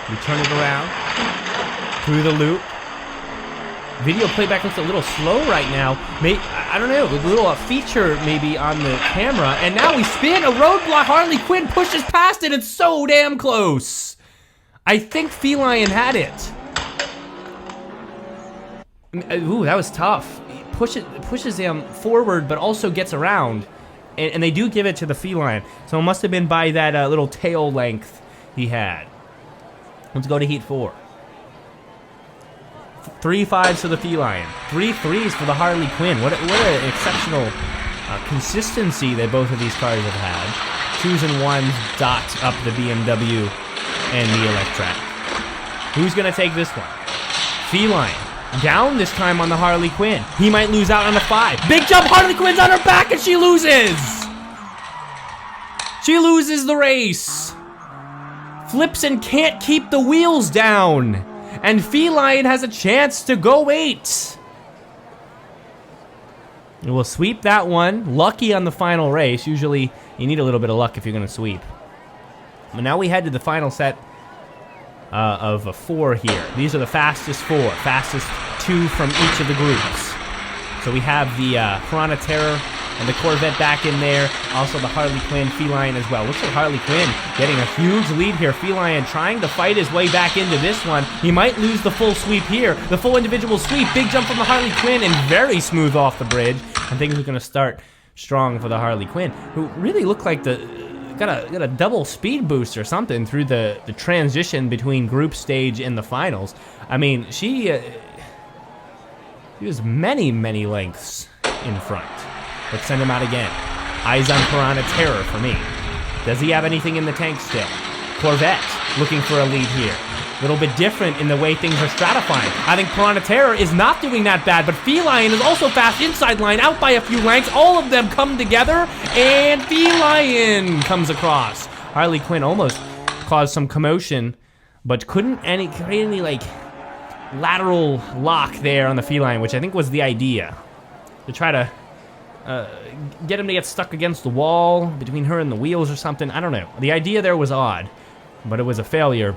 We turn it around. Through the loop. Video playback looks a little slow right now. I don't know, a little feature maybe on the camera. And now we spin a roadblock. Harley Quinn pushes past it. It's so damn close. I think Feline had it. Ooh, that was tough. Pushes him forward, but also gets around. And they do give it to the Feline. So it must have been by that little tail length he had. Let's go to Heat 4. 3 5s for the Feline. 3 3s for the Harley Quinn. What an exceptional consistency that both of these cars have had. 2s and 1s dot up the BMW and the Electrac. Who's going to take this one? Feline. Down this time on the Harley Quinn. He might lose out on a 5. Big jump. Harley Quinn's on her back and she loses. She loses the race. Flips and can't keep the wheels down. And Feline has a chance to go 8. We'll sweep that one. Lucky on the final race. Usually you need a little bit of luck if you're going to sweep. But now we head to the final set of a 4 here. These are the fastest 4. Fastest 2 from each of the groups. So we have the Piranha Terror and the Corvette back in there. Also the Harley Quinn Feline as well. Looks like Harley Quinn getting a huge lead here. Feline trying to fight his way back into this one. He might lose the full sweep here. The full individual sweep. Big jump from the Harley Quinn and very smooth off the bridge. And things are going to start strong for the Harley Quinn, who really look like got a double speed boost or something through the transition between group stage and the finals. I mean, she was many lengths in front. Let's send him out again. Eyes on Piranha Terror for me. Does he have anything in the tank still? Corvette looking for a lead here. A little bit different in the way things are stratifying. I think Piranha Terror is not doing that bad, but Feline is also fast inside line, out by a few lengths. All of them come together, and Feline comes across. Harley Quinn almost caused some commotion, but couldn't create any like lateral lock there on the Feline, which I think was the idea. To try to get him to get stuck against the wall between her and the wheels or something. I don't know. The idea there was odd, but it was a failure.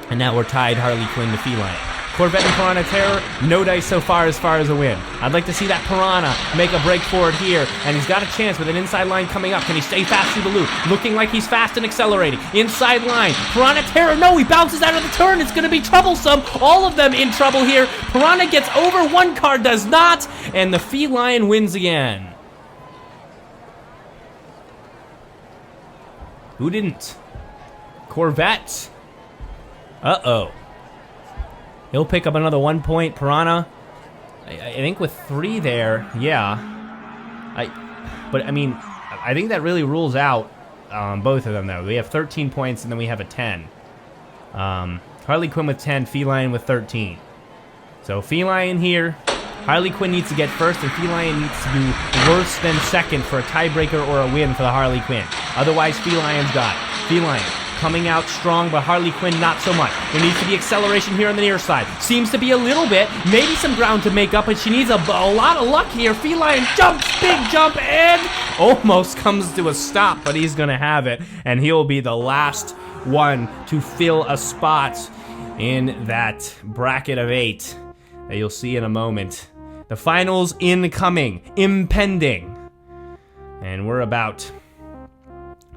And now we're tied, Harley Quinn to Feline. Corvette and Piranha Terror, no dice so far as a win. I'd like to see that Piranha make a break for it here, and he's got a chance with an inside line coming up. Can he stay fast through the loop? Looking like he's fast and accelerating. Inside line, Piranha Terror, no, he bounces out of the turn. It's going to be troublesome. All of them in trouble here. Piranha gets over, one car does not, and the Feline wins again. Who didn't? Corvette. Uh-oh. He'll pick up another 1 point. Piranha, I think with 3 there, yeah. But I mean, I think that really rules out both of them, though. We have 13 points, and then we have a 10. Harley Quinn with 10, Feline with 13. So Feline here. Harley Quinn needs to get first, and Feline needs to do worse than second for a tiebreaker or a win for the Harley Quinn. Otherwise, Feline's got it. Feline coming out strong, but Harley Quinn not so much. There needs to be acceleration here on the near side. Seems to be a little bit, maybe some ground to make up, but she needs a lot of luck here. Feline jumps, big jump, and almost comes to a stop, but he's gonna have it, and he'll be the last one to fill a spot in that bracket of 8 that you'll see in a moment. The finals incoming, impending. And we're about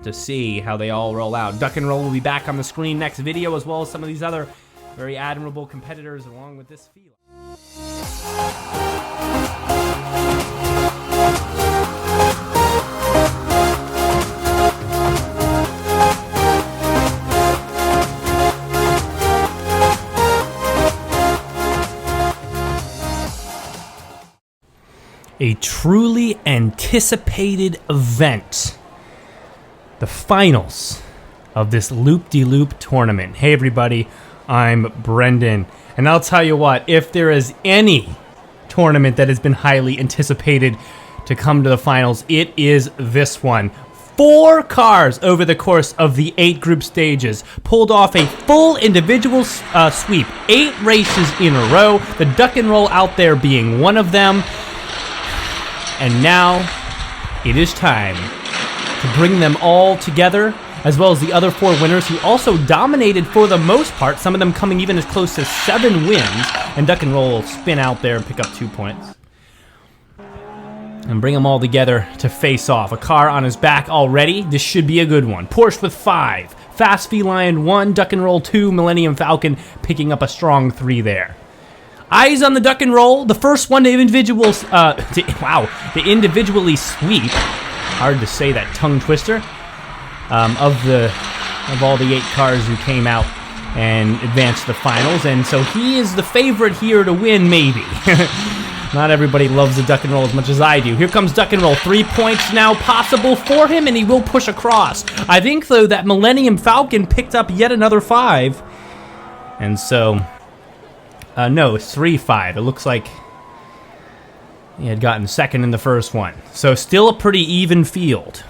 to see how they all roll out. Duck and Roll will be back on the screen next video, as well as some of these other very admirable competitors along with this field. A truly anticipated event. The finals of this loop-de-loop tournament. Hey everybody, I'm Brendan, and I'll tell you what, if there is any tournament that has been highly anticipated to come to the finals, it is this one. 4 cars over the course of the 8 group stages pulled off a full individual sweep. 8 races in a row, the Duck and Roll out there being one of them. And now it is time to bring them all together, as well as the other 4 winners who also dominated for the most part, some of them coming even as close as 7 wins. And Duck and Roll will spin out there and pick up 2 points. And bring them all together to face off. A car on his back already. This should be a good one. Porsche with 5. Fast Feline 1. Duck and Roll 2. Millennium Falcon picking up a strong 3 there. Eyes on the Duck and Roll. The first one to individually sweep. Hard to say that tongue twister. Of all the 8 cars who came out and advanced to the finals, and so he is the favorite here to win, maybe. Not everybody loves the Duck and Roll as much as I do. Here comes Duck and Roll. 3 points now possible for him, and he will push across. I think, though, that Millennium Falcon picked up yet another 5, and so no, it's 3-5. It looks like he had gotten second in the first one. So still a pretty even field.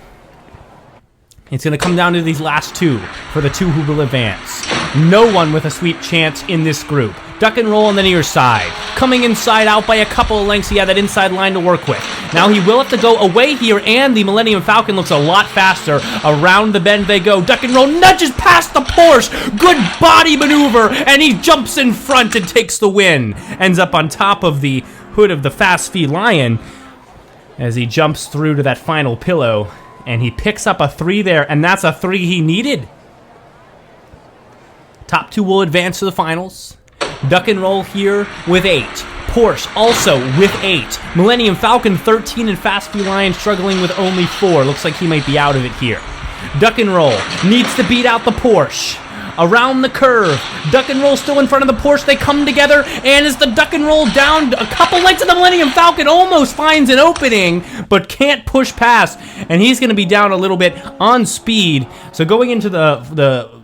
It's going to come down to these last 2 for the 2 who will advance. No one with a sweep chance in this group. Duck and Roll on the near side. Coming inside out by a couple of lengths. He had that inside line to work with. Now he will have to go away here, and the Millennium Falcon looks a lot faster. Around the bend they go. Duck and Roll nudges past the Porsche. Good body maneuver, and he jumps in front and takes the win. Ends up on top of the hood of the Fast Feline as he jumps through to that final pillow, and he picks up a 3 there, and that's a 3 he needed. Top 2 will advance to the finals. Duck and Roll here with 8. Porsche also with 8. Millennium Falcon 13, and Fast Feline struggling with only 4. Looks like he might be out of it here. Duck and Roll needs to beat out the Porsche. Around the curve, Duck and Roll still in front of the Porsche. They come together, and as the Duck and Roll down a couple lengths of the Millennium Falcon, almost finds an opening, but can't push past, and he's going to be down a little bit on speed. So going into the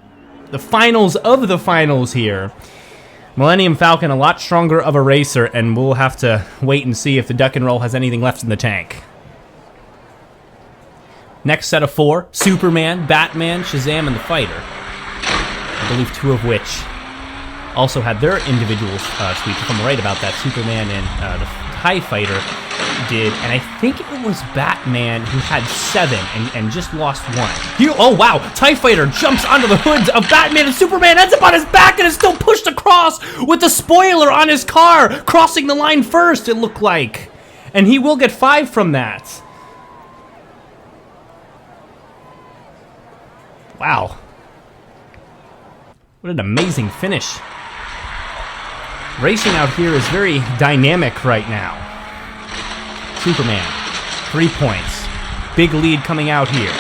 finals of the finals here, Millennium Falcon a lot stronger of a racer, and we'll have to wait and see if the Duck and Roll has anything left in the tank. Next set of 4, Superman, Batman, Shazam, and the Fighter. I believe 2 of which also had their individual sweep. If I'm right about that, Superman and the TIE Fighter did, and I think it was Batman who had 7 and just lost 1. Here, oh wow, TIE Fighter jumps onto the hoods of Batman, and Superman ends up on his back and is still pushed across with the spoiler on his car, crossing the line first, it looked like. And he will get 5 from that. Wow. What an amazing finish. Racing out here is very dynamic right now. Superman, 3 points. Big lead coming out here.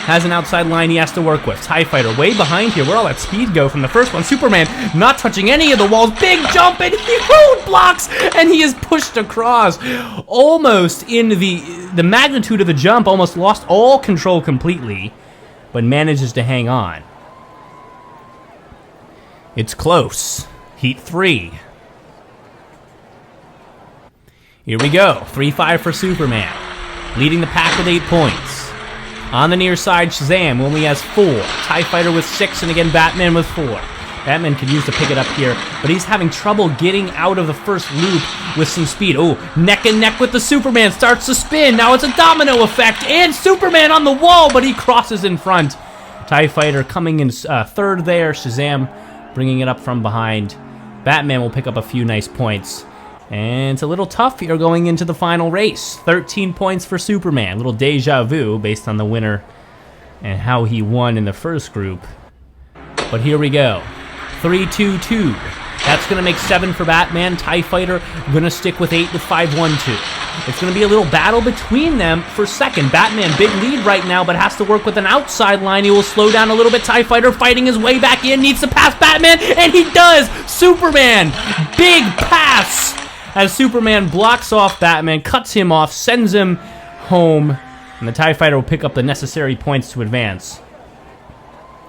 Has an outside line he has to work with. TIE Fighter way behind here. Where'd all that speed go from the first one? Superman not touching any of the walls. Big jump, and he roadblocks, and he is pushed across. Almost in the magnitude of the jump, almost lost all control completely, but manages to hang on. It's close. Heat 3. Here we go. 3-5 for Superman. Leading the pack with 8 points. On the near side, Shazam only has 4. TIE Fighter with 6, and again, Batman with 4. Batman could use to pick it up here, but he's having trouble getting out of the first loop with some speed. Oh, neck and neck with the Superman. Starts to spin. Now it's a domino effect, and Superman on the wall, but he crosses in front TIE Fighter coming in third there. Shazam bringing it up from behind. Batman will pick up a few nice points. And it's a little tough here going into the final race. 13 points for Superman. A little deja vu based on the winner and how he won in the first group. But here we go. 3-2-2. That's going to make 7 for Batman. TIE Fighter going to stick with 8 with 5-1-2. It's going to be a little battle between them for second. Batman, big lead right now, but has to work with an outside line. He will slow down a little bit. TIE Fighter fighting his way back in. Needs to pass Batman, and he does! Superman, big pass! As Superman blocks off Batman, cuts him off, sends him home, and the TIE Fighter will pick up the necessary points to advance.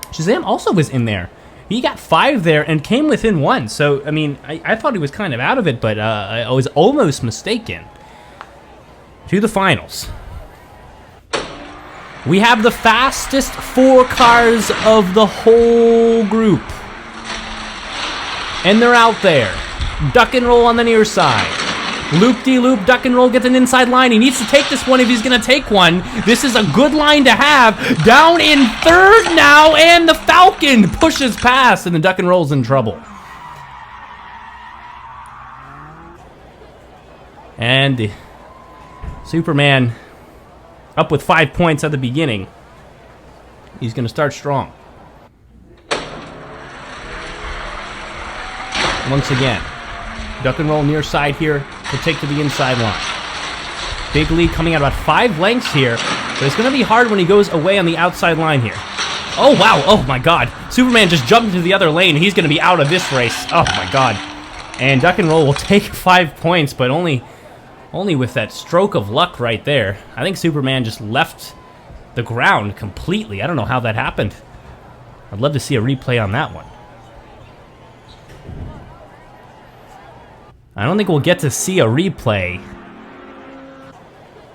Shazam also was in there. He got 5 there and came within 1. So, I mean, I thought he was kind of out of it, but I was almost mistaken. To the finals. We have the fastest 4 cars of the whole group. And they're out there. Duck and roll on the near side. Loop-de-loop, duck and roll gets an inside line. He needs to take this one if he's going to take one. This is a good line to have. Down in third now, and the Falcon pushes past, and the duck and roll's in trouble. And the Superman up with 5 points at the beginning. He's going to start strong. Once again, duck and roll near side here to take to the inside line. Big lead coming out about 5 lengths here, but it's going to be hard when he goes away on the outside line here. Oh, wow. Oh, my God. Superman just jumped into the other lane. He's going to be out of this race. Oh, my God. And duck and roll will take 5 points, but only with that stroke of luck right there. I think Superman just left the ground completely. I don't know how that happened. I'd love to see a replay on that one. I don't think we'll get to see a replay.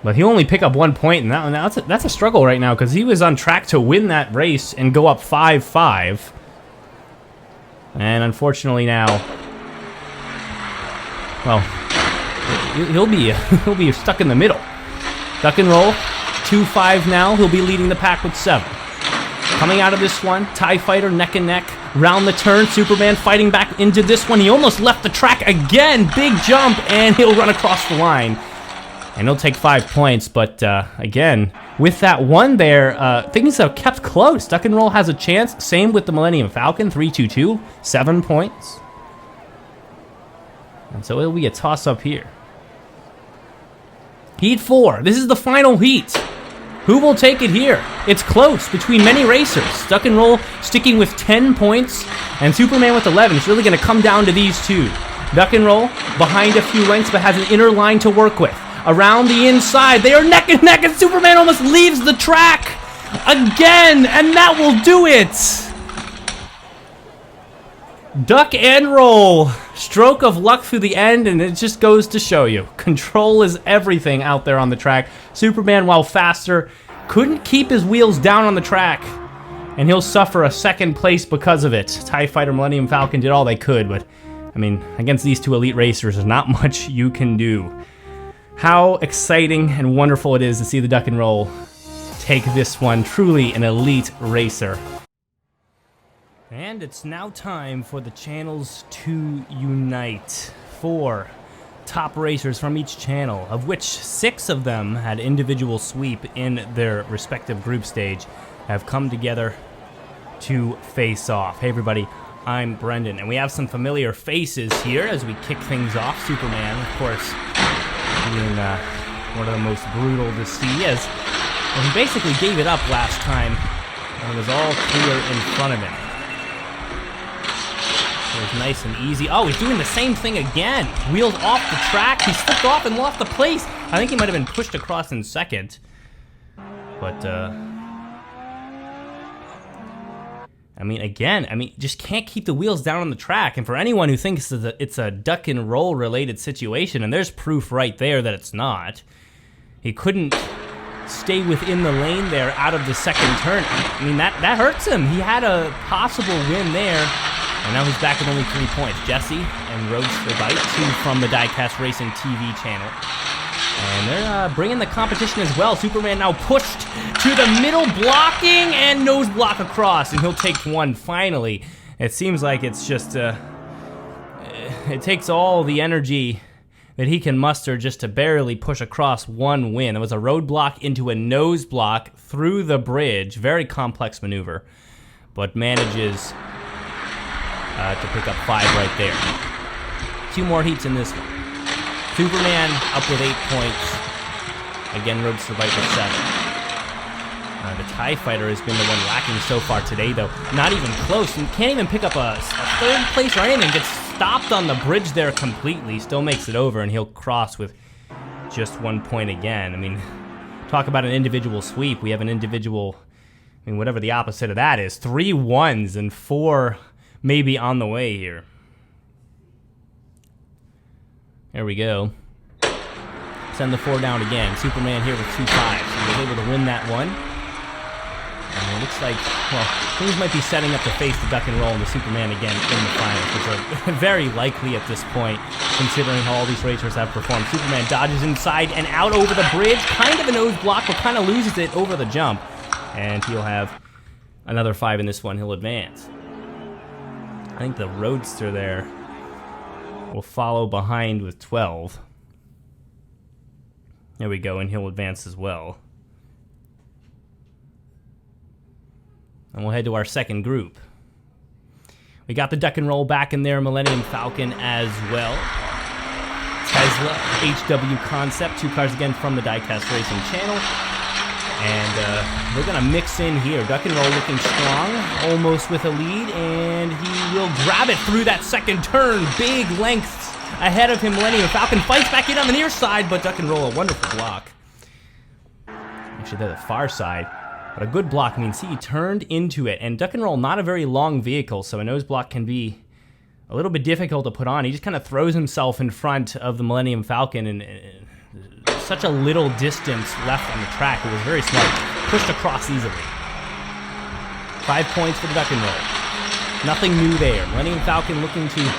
But he'll only pick up 1 point, and that's a struggle right now, because he was on track to win that race and go up 5-5. And unfortunately now, well, he'll be stuck in the middle. Duck and roll, 2-5 now. He'll be leading the pack with 7. Coming out of this one, TIE Fighter neck and neck. Round the turn, Superman fighting back into this one. He almost left the track again. Big jump, and he'll run across the line. And he'll take 5 points, but again, with that one there, things have kept close. Duck and roll has a chance. Same with the Millennium Falcon, 3-2-2, 7 points. And so it'll be a toss-up here. Heat 4. This is the final heat. Who will take it here? It's close between many racers. Duck and roll sticking with 10 points, and Superman with 11. It's really going to come down to these two. Duck and roll behind a few lengths, but has an inner line to work with. Around the inside, they are neck and neck, and Superman almost leaves the track again, and that will do it. Duck and roll. Stroke of luck through the end, and it just goes to show you. Control is everything out there on the track. Superman, while faster, couldn't keep his wheels down on the track, and he'll suffer a second place because of it. TIE Fighter, Millennium Falcon did all they could, but, I mean, against these two elite racers, there's not much you can do. How exciting and wonderful it is to see the Duck and Roll take this one. Truly an elite racer. And it's now time for the channels to unite. 4 top racers from each channel, of which 6 of them had individual sweep in their respective group stage, have come together to face off. Hey everybody, I'm Brendan, and we have some familiar faces here as we kick things off. Superman, of course, being one of the most brutal to see, as he basically gave it up last time, and it was all clear in front of him. It was nice and easy. Oh, he's doing the same thing again. Wheels off the track. He slipped off and lost the place. I think he might have been pushed across in second. But, I mean, again, just can't keep the wheels down on the track. And for anyone who thinks that it's a duck and roll related situation, and there's proof right there that it's not, he couldn't stay within the lane there out of the second turn. I mean, that hurts him. He had a possible win there. And now he's back at only 3 points. Jesse and Roads for Bite, 2 from the Diecast Racing TV channel. And they're bringing the competition as well. Superman now pushed to the middle, blocking, and nose block across, and he'll take one finally. It seems like it's just, it takes all the energy that he can muster just to barely push across one win. It was a roadblock into a nose block through the bridge. Very complex maneuver, but manages to pick up 5 right there. 2 more heats in this one. Superman up with 8 points. Again, Roadster Viper 7. The TIE Fighter has been the one lacking so far today, though. Not even close. He can't even pick up a 3rd place or anything. Gets stopped on the bridge there completely. Still makes it over, and he'll cross with just 1 point again. I mean, talk about an individual sweep. We have an individual, I mean, whatever the opposite of that is. 3 1s and 4 maybe on the way here. There we go. Send the 4 down again. Superman here with 2 5s. He was able to win that one. And it looks like, well, things might be setting up to face the duck and roll and the Superman again in the finals, which are very likely at this point, considering how all these racers have performed. Superman dodges inside and out over the bridge. Kind of a nose block, but kind of loses it over the jump. And he'll have another 5 in this one. He'll advance. I think the Roadster there will follow behind with 12. There we go, and he'll advance as well. And we'll head to our second group. We got the duck and roll back in there, Millennium Falcon as well. Tesla, HW Concept, 2 cars again from the Diecast Racing channel. And we're gonna mix in here. Duck and roll looking strong, almost with a lead, and he will grab it through that second turn. Big lengths ahead of him. Millennium Falcon fights back in on the near side, but duck and roll, a wonderful block. Actually, they're the far side. But a good block, I mean, see, he turned into it. And duck and roll, not a very long vehicle, so a nose block can be a little bit difficult to put on. He just kind of throws himself in front of the Millennium Falcon, and such a little distance left on the track. It was very smart. Pushed across easily. 5 points for the duck and roll. Nothing new there. Millennium Falcon looking to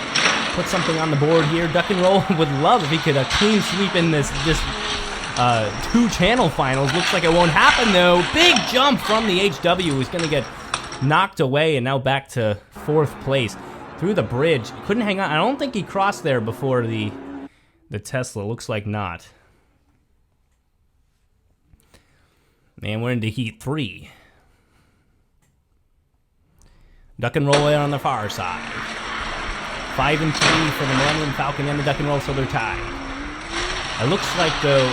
put something on the board here. Duck and roll would love if he could clean sweep in this 2 channel finals. Looks like it won't happen though. Big jump from the HW. He's gonna get knocked away and now back to 4th place through the bridge. Couldn't hang on. I don't think he crossed there before the Tesla. Looks like not. And we're into heat 3. Duck and roll on the far side. 5 and 3 for the Millennium Falcon and the duck and roll, so they're tied. It looks like, though,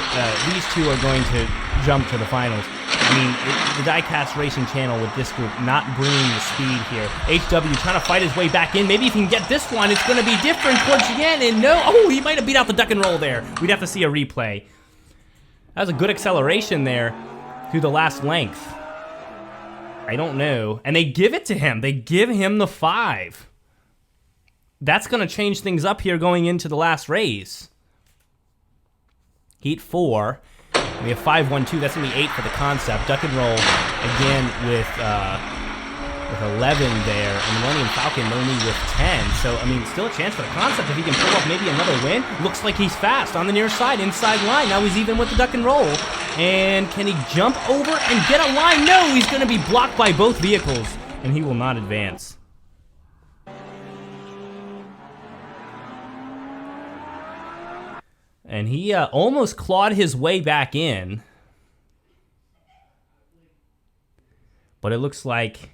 these 2 are going to jump to the finals. I mean, the Diecast Racing channel with this group not bringing the speed here. HW trying to fight his way back in. Maybe if he can get this one, it's going to be different towards the end. And no, oh, he might have beat out the duck and roll there. We'd have to see a replay. That was a good acceleration there through the last length. I don't know. And they give it to him. They give him the 5. That's going to change things up here going into the last race. Heat 4. We have 5-1-2. That's going to be 8 for the concept. Duck and roll again with 11 there. And Millennium Falcon only with 10. So, I mean, still a chance for the concept if he can pull off maybe another win. Looks like he's fast on the near side, inside line. Now he's even with the duck and roll. And can he jump over and get a line? No, he's going to be blocked by both vehicles. And he will not advance. And he almost clawed his way back in. But it looks like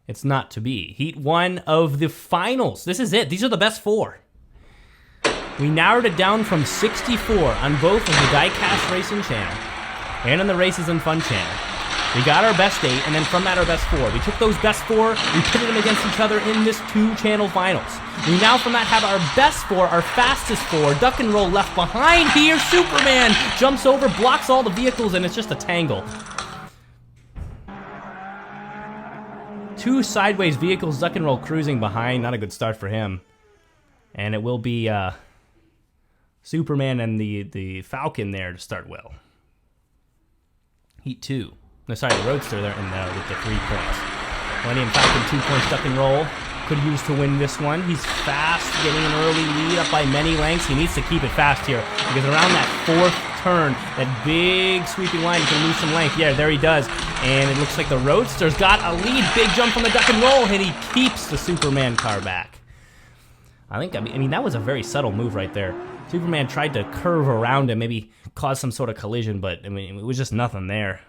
it's not to be. Heat 1 of the finals. This is it. These are the best 4. We narrowed it down from 64 on both of the Diecast Racing channel and on the Races and Fun channel. We got our best 8, and then from that our best 4. We took those best 4, we pitted them against each other in this 2-channel finals. We now from that have our best 4, our fastest 4. Duck and roll left behind here. Superman jumps over, blocks all the vehicles, and it's just a tangle. 2 sideways vehicles, duck and roll cruising behind. Not a good start for him. And it will be Superman and the Falcon there to start well. Heat 2. No, sorry, the Roadster there with the 3 points. Millennium Falcon, 2 points, duck and roll. could use to win this one. He's fast, getting an early lead up by many lengths. He needs to keep it fast here because around that fourth turn, that big sweeping line, he can lose some length. Yeah, there he does. And it looks like the Roadster's got a lead. Big jump from the duck and roll, and he keeps the Superman car back. I mean, that was a very subtle move right there. Superman tried to curve around him, maybe cause some sort of collision, but I mean, it was just nothing there.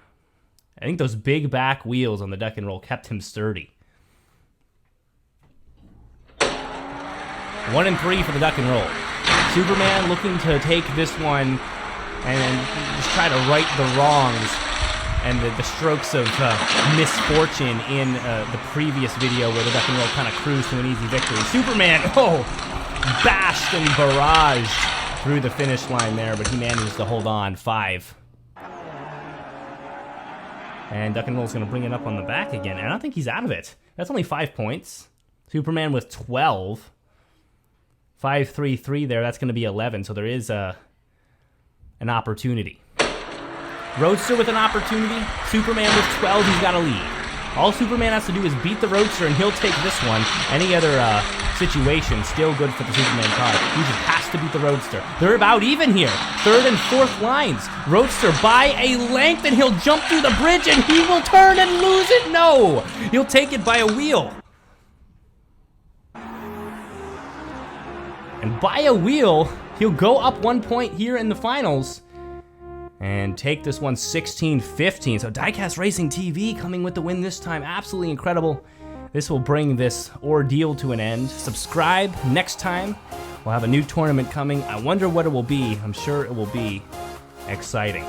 I think those big back wheels on the duck and roll kept him sturdy. 1 and 3 for the duck and roll. Superman looking to take this one and just try to right the wrongs and the strokes of misfortune in the previous video where the duck and roll kind of cruised to an easy victory. Superman, bashed and barraged through the finish line there, but he managed to hold on. 5. And duck and roll's going to bring it up on the back again, and I don't think he's out of it. That's only 5 points. Superman with 12. 5, 3, 3 there, that's going to be 11, so there is an opportunity. Roadster with an opportunity. Superman with 12, he's got a lead. All Superman has to do is beat the Roadster, and he'll take this one. Any other situation, still good for the Superman car. He just has to beat the Roadster. They're about even here. 3rd and 4th lines. Roadster by a length, and he'll jump through the bridge, and he will turn and lose it. No! He'll take it by a wheel. And by a wheel, he'll go up 1 point here in the finals and take this one 16-15. So Diecast Racing TV coming with the win this time. Absolutely incredible. This will bring this ordeal to an end. Subscribe. Next time, we'll have a new tournament coming. I wonder what it will be. I'm sure it will be exciting.